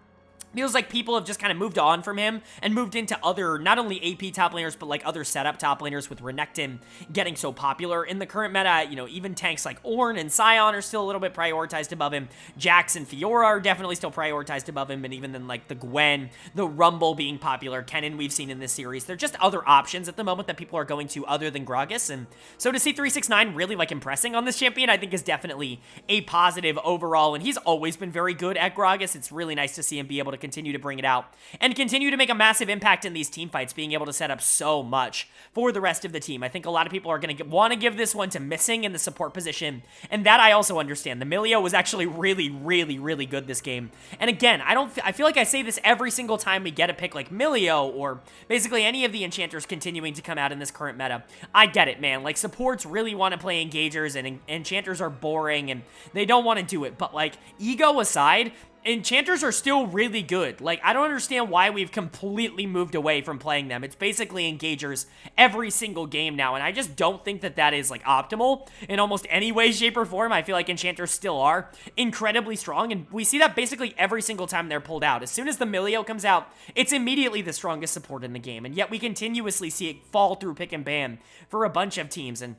A: Feels like people have just kind of moved on from him and moved into other, not only AP top laners, but like other setup top laners, with Renekton getting so popular in the current meta. You know, even tanks like Ornn and Sion are still a little bit prioritized above him. Jax and Fiora are definitely still prioritized above him, and even then like the Gwen, the Rumble being popular, Kennen we've seen in this series. They're just other options at the moment that people are going to other than Gragas, and so to see 369 really like impressing on this champion, I think is definitely a positive overall, and he's always been very good at Gragas. It's really nice to see him be able to continue to bring it out and continue to make a massive impact in these team fights, being able to set up so much for the rest of the team. I think a lot of people are going to want to give this one to Missing in the support position, and that I also understand. The Milio was actually really, really, really good this game. And again, I feel like I say this every single time we get a pick like Milio, or basically any of the enchanters continuing to come out in this current meta. I get it, man. Like, supports really want to play engagers, and enchanters are boring, and they don't want to do it. But, like, ego aside, enchanters are still really good. Like, I don't understand why we've completely moved away from playing them. It's basically engagers every single game now, and I just don't think that that is, like, optimal in almost any way, shape, or form. I feel like enchanters still are incredibly strong, and we see that basically every single time they're pulled out. As soon as the Milio comes out, it's immediately the strongest support in the game, and yet we continuously see it fall through pick and ban for a bunch of teams, and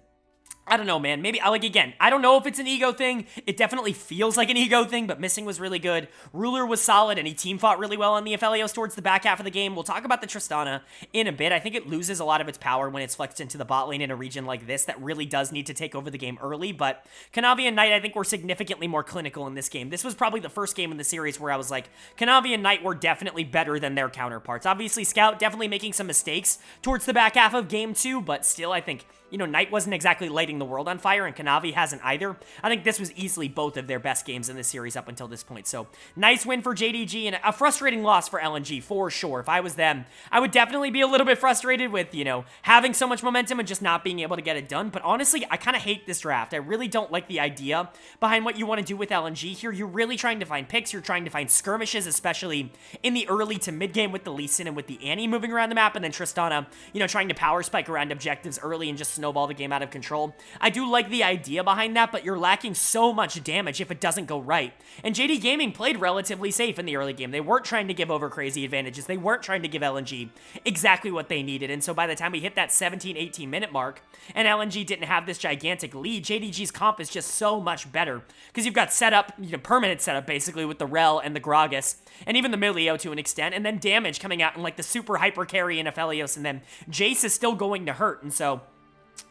A: I don't know, man. Maybe, like, again, I don't know if it's an ego thing. It definitely feels like an ego thing, but Missing was really good. Ruler was solid, and he team fought really well on the Aphelios towards the back half of the game. We'll talk about the Tristana in a bit. I think it loses a lot of its power when it's flexed into the bot lane in a region like this that really does need to take over the game early, but Kanavi and Knight, I think, were significantly more clinical in this game. This was probably the first game in the series where I was like, Kanavi and Knight were definitely better than their counterparts. Obviously, Scout definitely making some mistakes towards the back half of game 2, but still, I think, you know, Knight wasn't exactly lighting the world on fire, and Kanavi hasn't either. I think this was easily both of their best games in this series up until this point. So, nice win for JDG, and a frustrating loss for LNG, for sure. If I was them, I would definitely be a little bit frustrated with, you know, having so much momentum and just not being able to get it done. But honestly, I kind of hate this draft. I really don't like the idea behind what you want to do with LNG here. You're really trying to find picks. You're trying to find skirmishes, especially in the early to mid game with the Lee Sin and with the Annie moving around the map, and then Tristana, you know, trying to power spike around objectives early and just snowball the game out of control. I do like the idea behind that, but you're lacking so much damage if it doesn't go right. And JD Gaming played relatively safe in the early game. They weren't trying to give over crazy advantages. They weren't trying to give LNG exactly what they needed. And so by the time we hit that 17-18 minute mark and LNG didn't have this gigantic lead, JDG's comp is just so much better because you've got setup, you know, permanent setup basically with the Rel and the Gragas and even the Milio to an extent, and then damage coming out in like the super hyper carry in Aphelios, and then Jace is still going to hurt. And so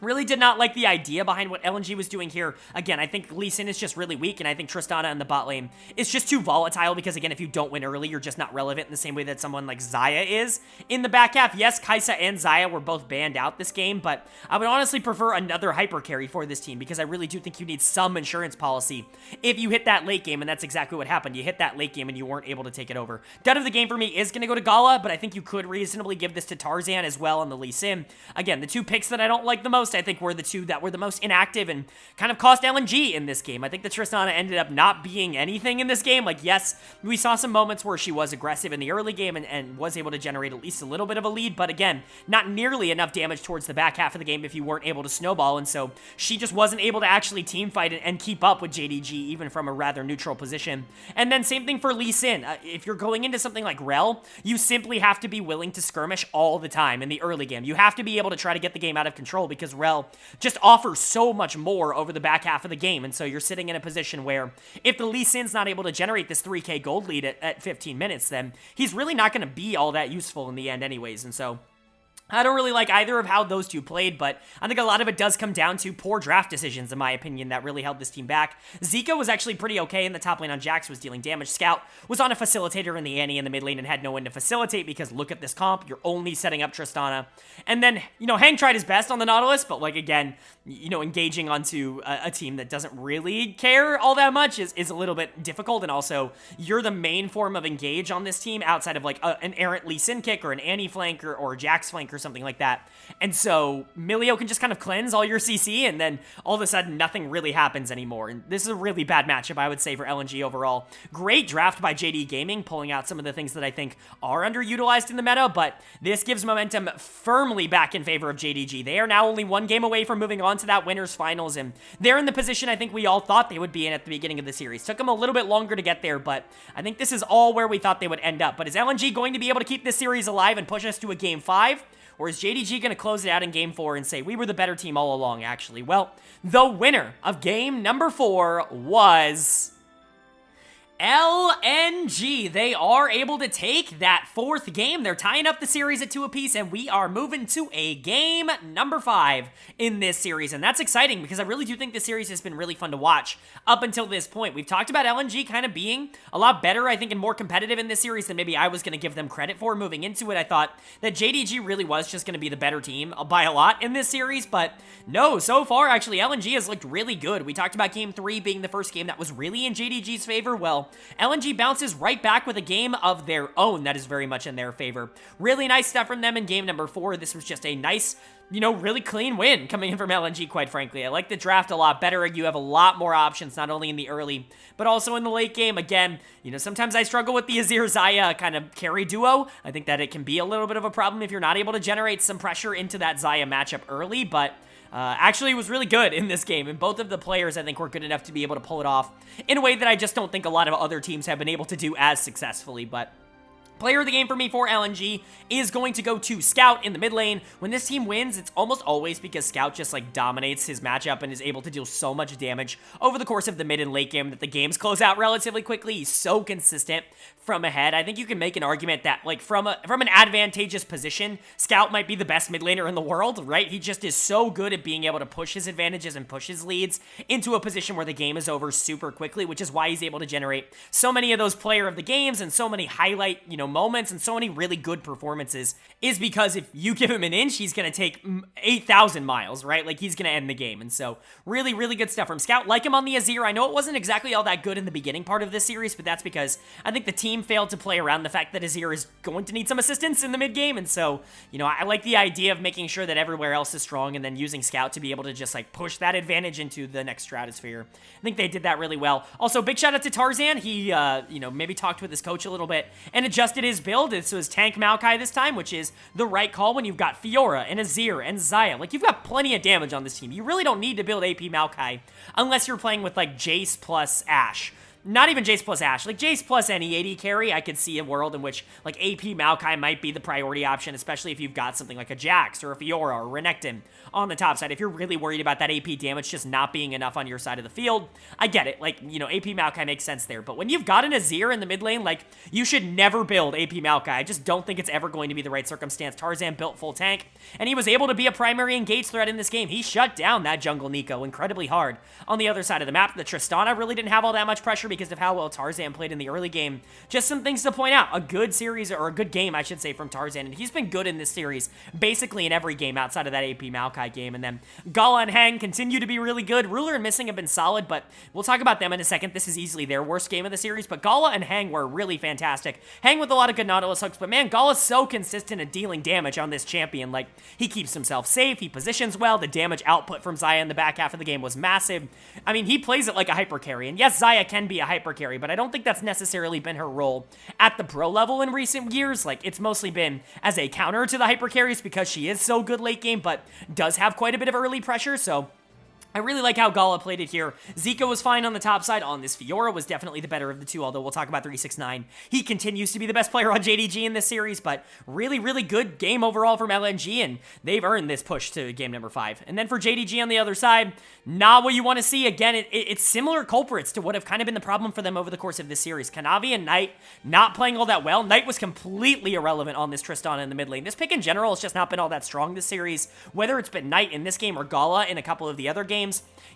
A: really did not like the idea behind what LNG was doing here. Again, I think Lee Sin is just really weak, and I think Tristana in the bot lane is just too volatile because, again, if you don't win early, you're just not relevant in the same way that someone like Xayah is. In the back half, yes, Kai'Sa and Xayah were both banned out this game, but I would honestly prefer another hyper carry for this team because I really do think you need some insurance policy if you hit that late game, and that's exactly what happened. You hit that late game and you weren't able to take it over. Dud of the game for me is going to go to Gala, but I think you could reasonably give this to Tarzan as well on the Lee Sin. Again, the two picks that I don't like the most, I think, were the two that were the most inactive and kind of cost LNG in this game. I think the Tristana ended up not being anything in this game. Like, yes, we saw some moments where she was aggressive in the early game and was able to generate at least a little bit of a lead, but again, not nearly enough damage towards the back half of the game if you weren't able to snowball, and so she just wasn't able to actually team fight and keep up with JDG even from a rather neutral position. And then same thing for Lee Sin. If you're going into something like Rel, you simply have to be willing to skirmish all the time in the early game. You have to be able to try to get the game out of control because Rel just offers so much more over the back half of the game, and so you're sitting in a position where if the Lee Sin's not able to generate this 3k gold lead at 15 minutes, then he's really not going to be all that useful in the end anyways, and so I don't really like either of how those two played, but I think a lot of it does come down to poor draft decisions, in my opinion, that really held this team back. Zika was actually pretty okay in the top lane on Jax, was dealing damage. Scout was on a facilitator in the Annie in the mid lane and had no one to facilitate because look at this comp, you're only setting up Tristana. And then, you know, Hang tried his best on the Nautilus, but like, again, you know, engaging onto a team that doesn't really care all that much is a little bit difficult, and also, you're the main form of engage on this team outside of like an errant Lee Sin kick or an Annie flank or Jax flank or something like that. And so Milio can just kind of cleanse all your CC, and then all of a sudden nothing really happens anymore. And this is a really bad matchup, I would say, for LNG overall. Great draft by JD Gaming, pulling out some of the things that I think are underutilized in the meta, but this gives momentum firmly back in favor of JDG. They are now only one game away from moving on to that winners finals, and they're in the position I think we all thought they would be in at the beginning of the series. Took them a little bit longer to get there, but I think this is all where we thought they would end up. But is LNG going to be able to keep this series alive and push us to a game 5? Or is JDG going to close it out in Game 4 and say, we were the better team all along, actually? Well, the winner of Game number 4 was LNG. They are able to take that 4th game. They're tying up the series at 2 apiece, and we are moving to a game number 5 in this series. And that's exciting because I really do think this series has been really fun to watch up until this point. We've talked about LNG kind of being a lot better, I think, and more competitive in this series than maybe I was going to give them credit for moving into it. I thought that JDG really was just going to be the better team by a lot in this series, but no, so far, actually, LNG has looked really good. We talked about Game 3 being the first game that was really in JDG's favor. Well, LNG bounces right back with a game of their own that is very much in their favor. Really nice stuff from them in game number 4. This was just a nice, you know, really clean win coming in from LNG, quite frankly. I like the draft a lot better. You have a lot more options, not only in the early, but also in the late game. Again, you know, sometimes I struggle with the Azir-Xayah kind of carry duo. I think that it can be a little bit of a problem if you're not able to generate some pressure into that Xayah matchup early, but actually, it was really good in this game, and both of the players, I think, were good enough to be able to pull it off in a way that I just don't think a lot of other teams have been able to do as successfully, but Player of the game for me for LNG is going to go to Scout in the mid lane. When this team wins, it's almost always because Scout just like dominates his matchup and is able to deal so much damage over the course of the mid and late game that the games close out relatively quickly. He's so consistent from ahead. I think you can make an argument that like from an advantageous position, Scout might be the best mid laner in the world, right? He just is so good at being able to push his advantages and push his leads into a position where the game is over super quickly, which is why he's able to generate so many of those player of the games and so many highlight, moments and so many really good performances, is because if you give him an inch, he's going to take 8,000 miles, right? Like he's going to end the game. And so really, really good stuff from Scout. Like him on the Azir. I know it wasn't exactly all that good in the beginning part of this series, but that's because I think the team failed to play around the fact that Azir is going to need some assistance in the mid game. And so, I like the idea of making sure that everywhere else is strong and then using Scout to be able to just like push that advantage into the next stratosphere. I think they did that really well. Also, big shout out to Tarzan. He, maybe talked with his coach a little bit and adjusted his build. So his tank Maokai this time, which is the right call when you've got Fiora and Azir and Xayah. Like, you've got plenty of damage on this team. You really don't need to build AP Maokai unless you're playing with, like, Jace plus Ashe. Not even Jace plus Ashe. Like, Jace plus any AD carry, I could see a world in which, like, AP Maokai might be the priority option, especially if you've got something like a Jax or a Fiora or Renekton on the top side. If you're really worried about that AP damage just not being enough on your side of the field, I get it. Like, AP Maokai makes sense there. But when you've got an Azir in the mid lane, like, you should never build AP Maokai. I just don't think it's ever going to be the right circumstance. Tarzan built full tank, and he was able to be a primary engage threat in this game. He shut down that jungle Nico incredibly hard on the other side of the map. The Tristana really didn't have all that much pressure because of how well Tarzan played in the early game. Just some things to point out. A good series, or a good game, I should say, from Tarzan, and he's been good in this series, basically in every game outside of that AP Maokai game. And then Gala and Hang continue to be really good. Ruler and Missing have been solid, but we'll talk about them in a second. This is easily their worst game of the series, but Gala and Hang were really fantastic. Hang with a lot of good Nautilus hooks, but man, Gala's so consistent at dealing damage on this champion. Like, he keeps himself safe, he positions well, the damage output from Xayah in the back half of the game was massive. I mean, he plays it like a hyper carry, and yes, Xayah can be a hyper carry, but I don't think that's necessarily been her role at the pro level in recent years. Like, it's mostly been as a counter to the hyper carries because she is so good late game, but does have quite a bit of early pressure, so I really like how Gala played it here. Zika was fine on the top side. On this, Fiora was definitely the better of the two, although we'll talk about 369. He continues to be the best player on JDG in this series, but really, really good game overall from LNG, and they've earned this push to game number 5. And then for JDG on the other side, not what you want to see. Again, it's similar culprits to what have kind of been the problem for them over the course of this series. Kanavi and Knight not playing all that well. Knight was completely irrelevant on this Tristana in the mid lane. This pick in general has just not been all that strong this series, whether it's been Knight in this game or Gala in a couple of the other games.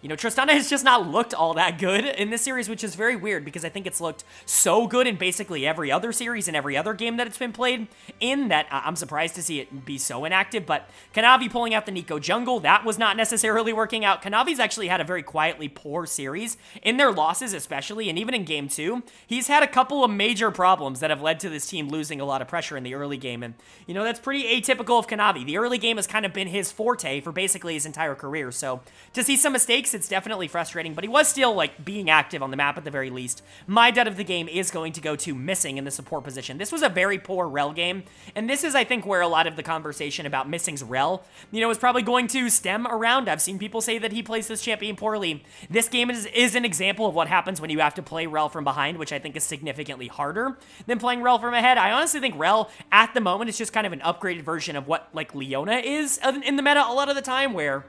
A: Tristana has just not looked all that good in this series, which is very weird because I think it's looked so good in basically every other series and every other game that it's been played in that I'm surprised to see it be so inactive. But Kanavi pulling out the Nico jungle, that was not necessarily working out. Kanavi's actually had a very quietly poor series in their losses especially, and even in game 2, he's had a couple of major problems that have led to this team losing a lot of pressure in the early game, and that's pretty atypical of Kanavi. The early game has kind of been his forte for basically his entire career, so to see some mistakes, it's definitely frustrating, but he was still, like, being active on the map at the very least. My dud of the game is going to go to Missing in the support position. This was a very poor Rel game, and this is, I think, where a lot of the conversation about Missing's Rel, is probably going to stem around. I've seen people say that he plays this champion poorly. This game is an example of what happens when you have to play Rel from behind, which I think is significantly harder than playing Rel from ahead. I honestly think Rel, at the moment, is just kind of an upgraded version of what, like, Leona is in the meta a lot of the time, where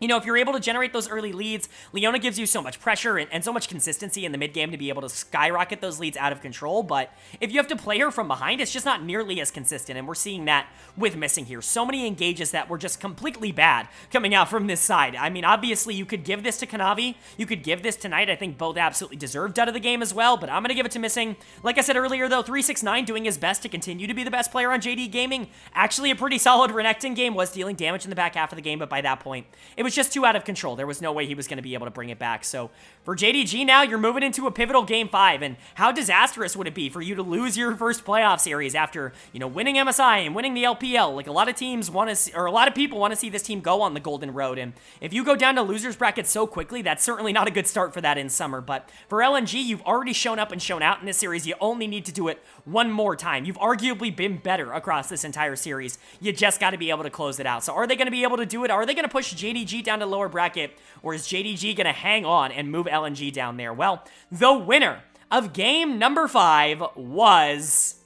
A: if you're able to generate those early leads, Leona gives you so much pressure and so much consistency in the mid game to be able to skyrocket those leads out of control. But if you have to play her from behind, it's just not nearly as consistent. And we're seeing that with Missing here. So many engages that were just completely bad coming out from this side. I mean, obviously, you could give this to Kanavi. You could give this to Knight. I think both absolutely deserve dud of the game as well. But I'm going to give it to Missing. Like I said earlier, though, 369 doing his best to continue to be the best player on JD Gaming. Actually, a pretty solid Renekton game, was dealing damage in the back half of the game. But by that point, it was just too out of control. There was no way he was going to be able to bring it back. So for JDG now, you're moving into a pivotal game 5, and how disastrous would it be for you to lose your first playoff series after, winning MSI and winning the LPL? Like, a lot of teams want to see, or a lot of people want to see this team go on the golden road, and if you go down to losers bracket so quickly, that's certainly not a good start for that in summer. But for LNG, you've already shown up and shown out in this series. You only need to do it one more time. You've arguably been better across this entire series. You just got to be able to close it out. So are they going to be able to do it? Are they going to push JDG down to lower bracket, or is JDG going to hang on and move LNG down there? Well, the winner of game number 5 was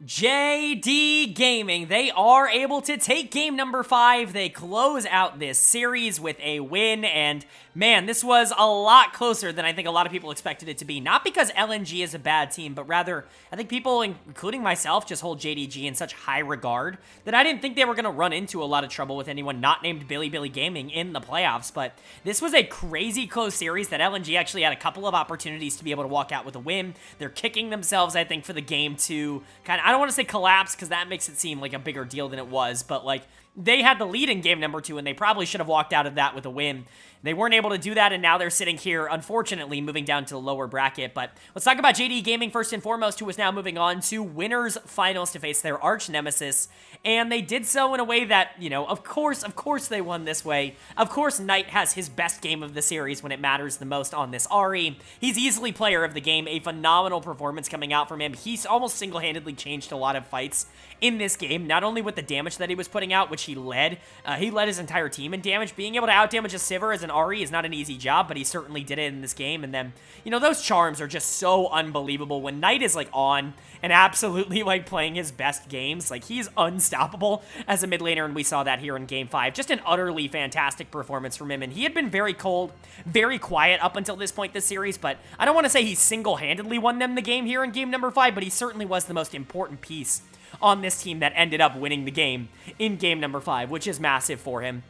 A: JD Gaming, they are able to take game number 5. They close out this series with a win, and man, this was a lot closer than I think a lot of people expected it to be. Not because LNG is a bad team, but rather, I think people, including myself, just hold JDG in such high regard that I didn't think they were going to run into a lot of trouble with anyone not named Bilibili Gaming in the playoffs. But this was a crazy close series that LNG actually had a couple of opportunities to be able to walk out with a win. They're kicking themselves, I think, for the game to kind of, I don't want to say collapse because that makes it seem like a bigger deal than it was, but like they had the lead in game number 2 and they probably should have walked out of that with a win. They weren't able to do that, and now they're sitting here, unfortunately, moving down to the lower bracket. But let's talk about JD Gaming first and foremost, who is now moving on to winners finals to face their arch nemesis. And they did so in a way that, you know, of course they won this way. Of course, Knight has his best game of the series when it matters the most on this Ahri. He's easily player of the game, a phenomenal performance coming out from him. He's almost single-handedly changed a lot of fights in this game, not only with the damage that he was putting out, which he led his entire team in damage. Being able to outdamage a Sivir as an Ahri is not an easy job, but he certainly did it in this game. And then, you know, those charms are just so unbelievable. When Knight is, like, on and absolutely, like, playing his best games, like, he's unstoppable as a mid laner, and we saw that here in Game 5. Just an utterly fantastic performance from him, and he had been very cold, very quiet up until this point this series, but I don't want to say he single-handedly won them the game here in Game number 5, but he certainly was the most important piece on this team that ended up winning the game in Game number 5, which is massive for him.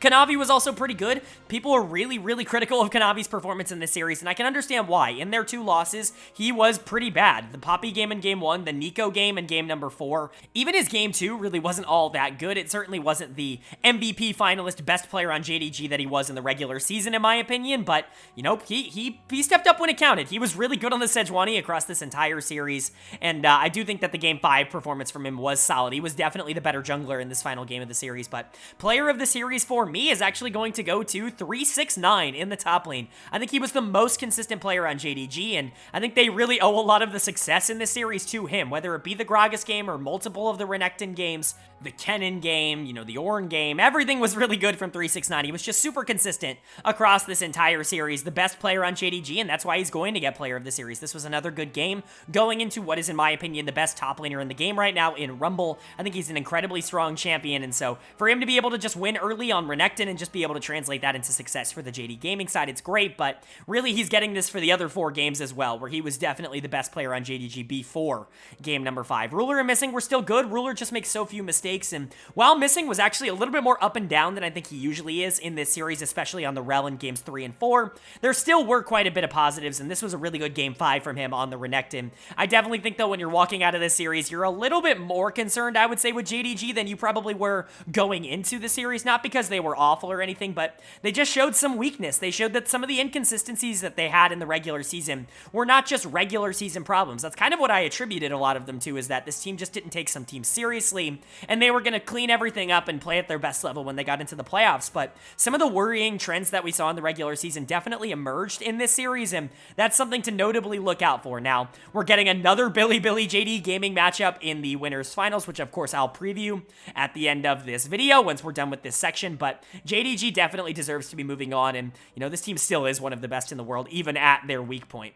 A: Kanavi was also pretty good. People are really, really critical of Kanavi's performance in this series, and I can understand why. In their 2 losses, he was pretty bad. The Poppy game in Game 1, the Nico game in Game number 4. Even his Game 2 really wasn't all that good. It certainly wasn't the MVP finalist best player on JDG that he was in the regular season, in my opinion, but, you know, he stepped up when it counted. He was really good on the Sejuani across this entire series, and I do think that the Game 5 performance from him was solid. He was definitely the better jungler in this final game of the series, but player of the series for me is actually going to go to 369 in the top lane. I think he was the most consistent player on JDG, and I think they really owe a lot of the success in this series to him, whether it be the Gragas game or multiple of the Renekton games, the Kennen game, you know, the Ornn game. Everything was really good from 369. He was just super consistent across this entire series. The best player on JDG, and that's why he's going to get player of the series. This was another good game going into what is, in my opinion, the best top laner in the game right now in Rumble. I think he's an incredibly strong champion, and so for him to be able to just win early on Renekton and just be able to translate that into success for the JD Gaming side, it's great, but really he's getting this for the other 4 games as well, where he was definitely the best player on JDG before game number 5. Ruler and Missing were still good. Ruler just makes so few mistakes, and while Missing was actually a little bit more up and down than I think he usually is in this series, especially on the Rel in games 3 and 4, there still were quite a bit of positives, and this was a really good game 5 from him on the Renekton. I definitely think, though, when you're walking out of this series, you're a little bit more concerned, I would say, with JDG than you probably were going into the series, not because they were awful or anything, but they just showed some weakness. They showed that some of the inconsistencies that they had in the regular season were not just regular season problems. That's kind of what I attributed a lot of them to, is that this team just didn't take some teams seriously, and they were going to clean everything up and play at their best level when they got into the playoffs. But some of the worrying trends that we saw in the regular season definitely emerged in this series, and that's something to notably look out for. Now, we're getting another Bilibili JD Gaming matchup in the winners finals, which of course I'll preview at the end of this video once we're done with this section, but JDG definitely deserves to be moving on, and, you know, this team still is one of the best in the world, even at their weak point.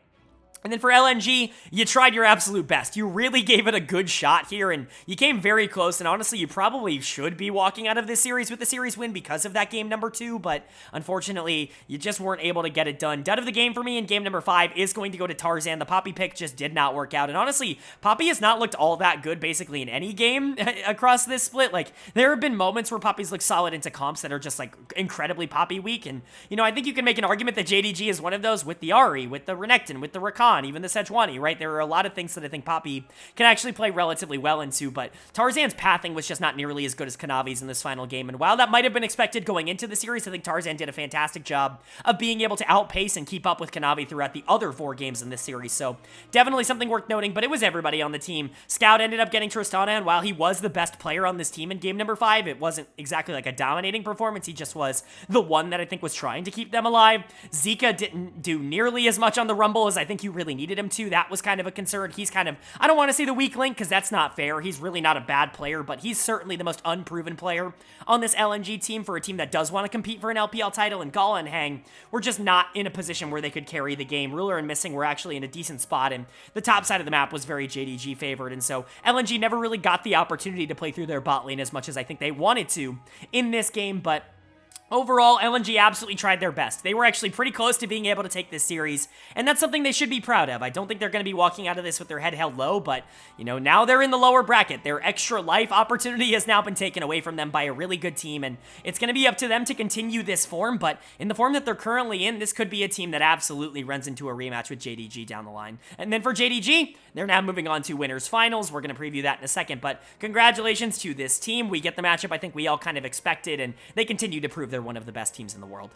A: And then for LNG, you tried your absolute best. You really gave it a good shot here, and you came very close, and honestly, you probably should be walking out of this series with the series win because of that game number 2, but unfortunately, you just weren't able to get it done. Dud of the game for me in game number 5 is going to go to Tarzan. The Poppy pick just did not work out, and honestly, Poppy has not looked all that good basically in any game across this split. Like, there have been moments where Poppy's looked solid into comps that are just, like, incredibly Poppy weak, and, you know, I think you can make an argument that JDG is one of those with the Ahri, with the Renekton, with the Rakan, even the Sejuani, right? There are a lot of things that I think Poppy can actually play relatively well into, but Tarzan's pathing was just not nearly as good as Kanavi's in this final game, and while that might have been expected going into the series, I think Tarzan did a fantastic job of being able to outpace and keep up with Kanavi throughout the other 4 games in this series, so definitely something worth noting, but it was everybody on the team. Scout ended up getting Tristana, and while he was the best player on this team in game number 5, it wasn't exactly like a dominating performance. He just was the one that I think was trying to keep them alive. Zika didn't do nearly as much on the Rumble as I think you really needed him to. That was kind of a concern. He's kind of, I don't want to say the weak link because that's not fair. He's really not a bad player, but he's certainly the most unproven player on this LNG team for a team that does want to compete for an LPL title. And Gala and Hang were just not in a position where they could carry the game. Ruler and Missing were actually in a decent spot, and the top side of the map was very JDG favored, and so LNG never really got the opportunity to play through their bot lane as much as I think they wanted to in this game, but overall, LNG absolutely tried their best. They were actually pretty close to being able to take this series, and that's something they should be proud of. I don't think they're going to be walking out of this with their head held low, but, you know, now they're in the lower bracket. Their extra life opportunity has now been taken away from them by a really good team, and it's going to be up to them to continue this form, but in the form that they're currently in, this could be a team that absolutely runs into a rematch with JDG down the line. And then for JDG, they're now moving on to winners finals. We're going to preview that in a second, but congratulations to this team. We get the matchup I think we all kind of expected, and they continue to prove they're one of the best teams in the world.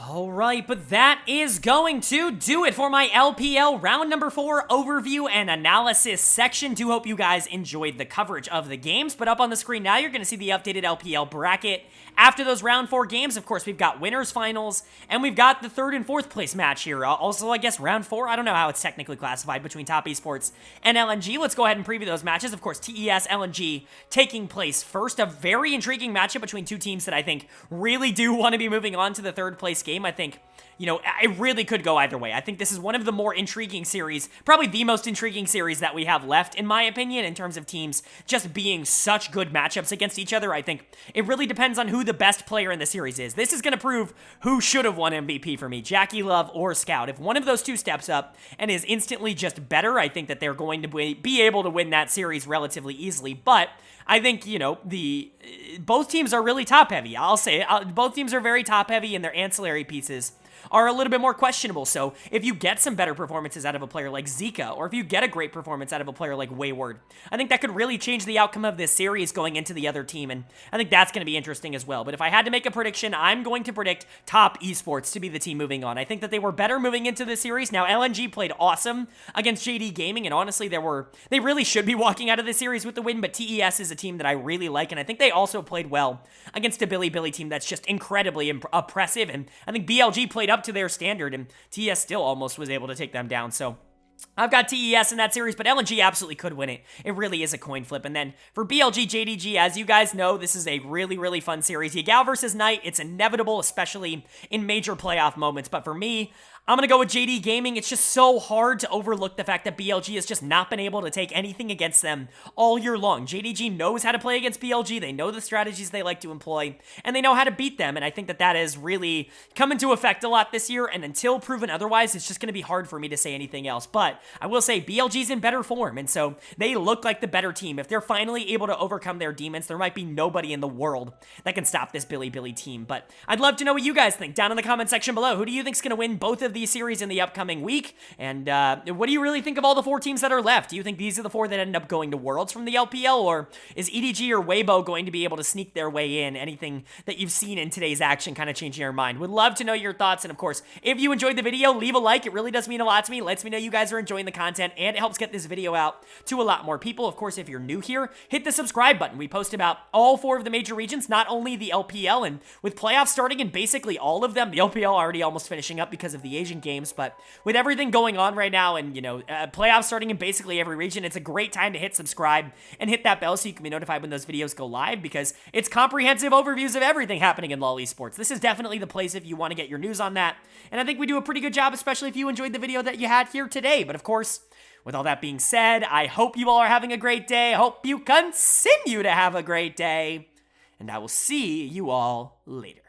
A: All right, but that is going to do it for my LPL round number 4 overview and analysis section. Do hope you guys enjoyed the coverage of the games, but up on the screen now, you're going to see the updated LPL bracket. After those round 4 games, of course, we've got winners finals, and we've got the 3rd and 4th place match here. Also, I guess round 4, I don't know how it's technically classified between Top Esports and LNG. Let's go ahead and preview those matches. Of course, TES, LNG taking place first. A very intriguing matchup between two teams that I think really do want to be moving on to the 3rd place game. I think, you know, it really could go either way. I think this is one of the more intriguing series, probably the most intriguing series that we have left, in my opinion, in terms of teams just being such good matchups against each other. I think it really depends on who the best player in the series is. This is going to prove who should have won MVP for me, Jackie Love or Scout. If one of those two steps up and is instantly just better, I think that they're going to be able to win that series relatively easily, but I think, you know, both teams are really top-heavy. I'll say it. Both teams are very top-heavy, and their ancillary pieces are a little bit more questionable. So if you get some better performances out of a player like Zika, or if you get a great performance out of a player like Wayward, I think that could really change the outcome of this series going into the other team, and I think that's going to be interesting as well. But if I had to make a prediction, I'm going to predict Top Esports to be the team moving on. I think that they were better moving into this series. Now, LNG played awesome against JD Gaming, and honestly, they really should be walking out of this series with the win, but TES is a team that I really like, and I think they also played well against a Bilibili team that's just incredibly oppressive, and I think BLG played up to their standard, and TES still almost was able to take them down. So I've got TES in that series, but LNG absolutely could win it. It really is a coin flip. And then for BLG JDG, as you guys know, this is a really, really fun series. Yagao versus Knight, it's inevitable, especially in major playoff moments. But for me, I'm going to go with JD Gaming. It's just so hard to overlook the fact that BLG has just not been able to take anything against them all year long. JDG knows how to play against BLG. They know the strategies they like to employ, and they know how to beat them. And I think that that has really come into effect a lot this year. And until proven otherwise, it's just going to be hard for me to say anything else. But I will say BLG's in better form, and so they look like the better team. If they're finally able to overcome their demons, there might be nobody in the world that can stop this Bilibili team. But I'd love to know what you guys think down in the comment section below. Who do you think is going to win both of these series in the upcoming week? And what do you really think of all the 4 teams that are left? Do you think these are the 4 that end up going to Worlds from the LPL, or is EDG or Weibo going to be able to sneak their way in? Anything that you've seen in today's action kind of changing your mind? Would love to know your thoughts, and of course, if you enjoyed the video, leave a like. It really does mean a lot to me. It lets me know you guys are enjoying the content, and it helps get this video out to a lot more people. Of course, if you're new here, hit the subscribe button. We post about all 4 of the major regions, not only the LPL, and with playoffs starting in basically all of them, the LPL already almost finishing up because of the Asian games, but with everything going on right now, and, you know, playoffs starting in basically every region, it's a great time to hit subscribe and hit that bell so you can be notified when those videos go live, because it's comprehensive overviews of everything happening in LoL Esports. This is definitely the place if you want to get your news on that, and I think we do a pretty good job, especially if you enjoyed the video that you had here today. But of course, with all that being said, I hope you all are having a great day. I hope you continue to have a great day, and I will see you all later.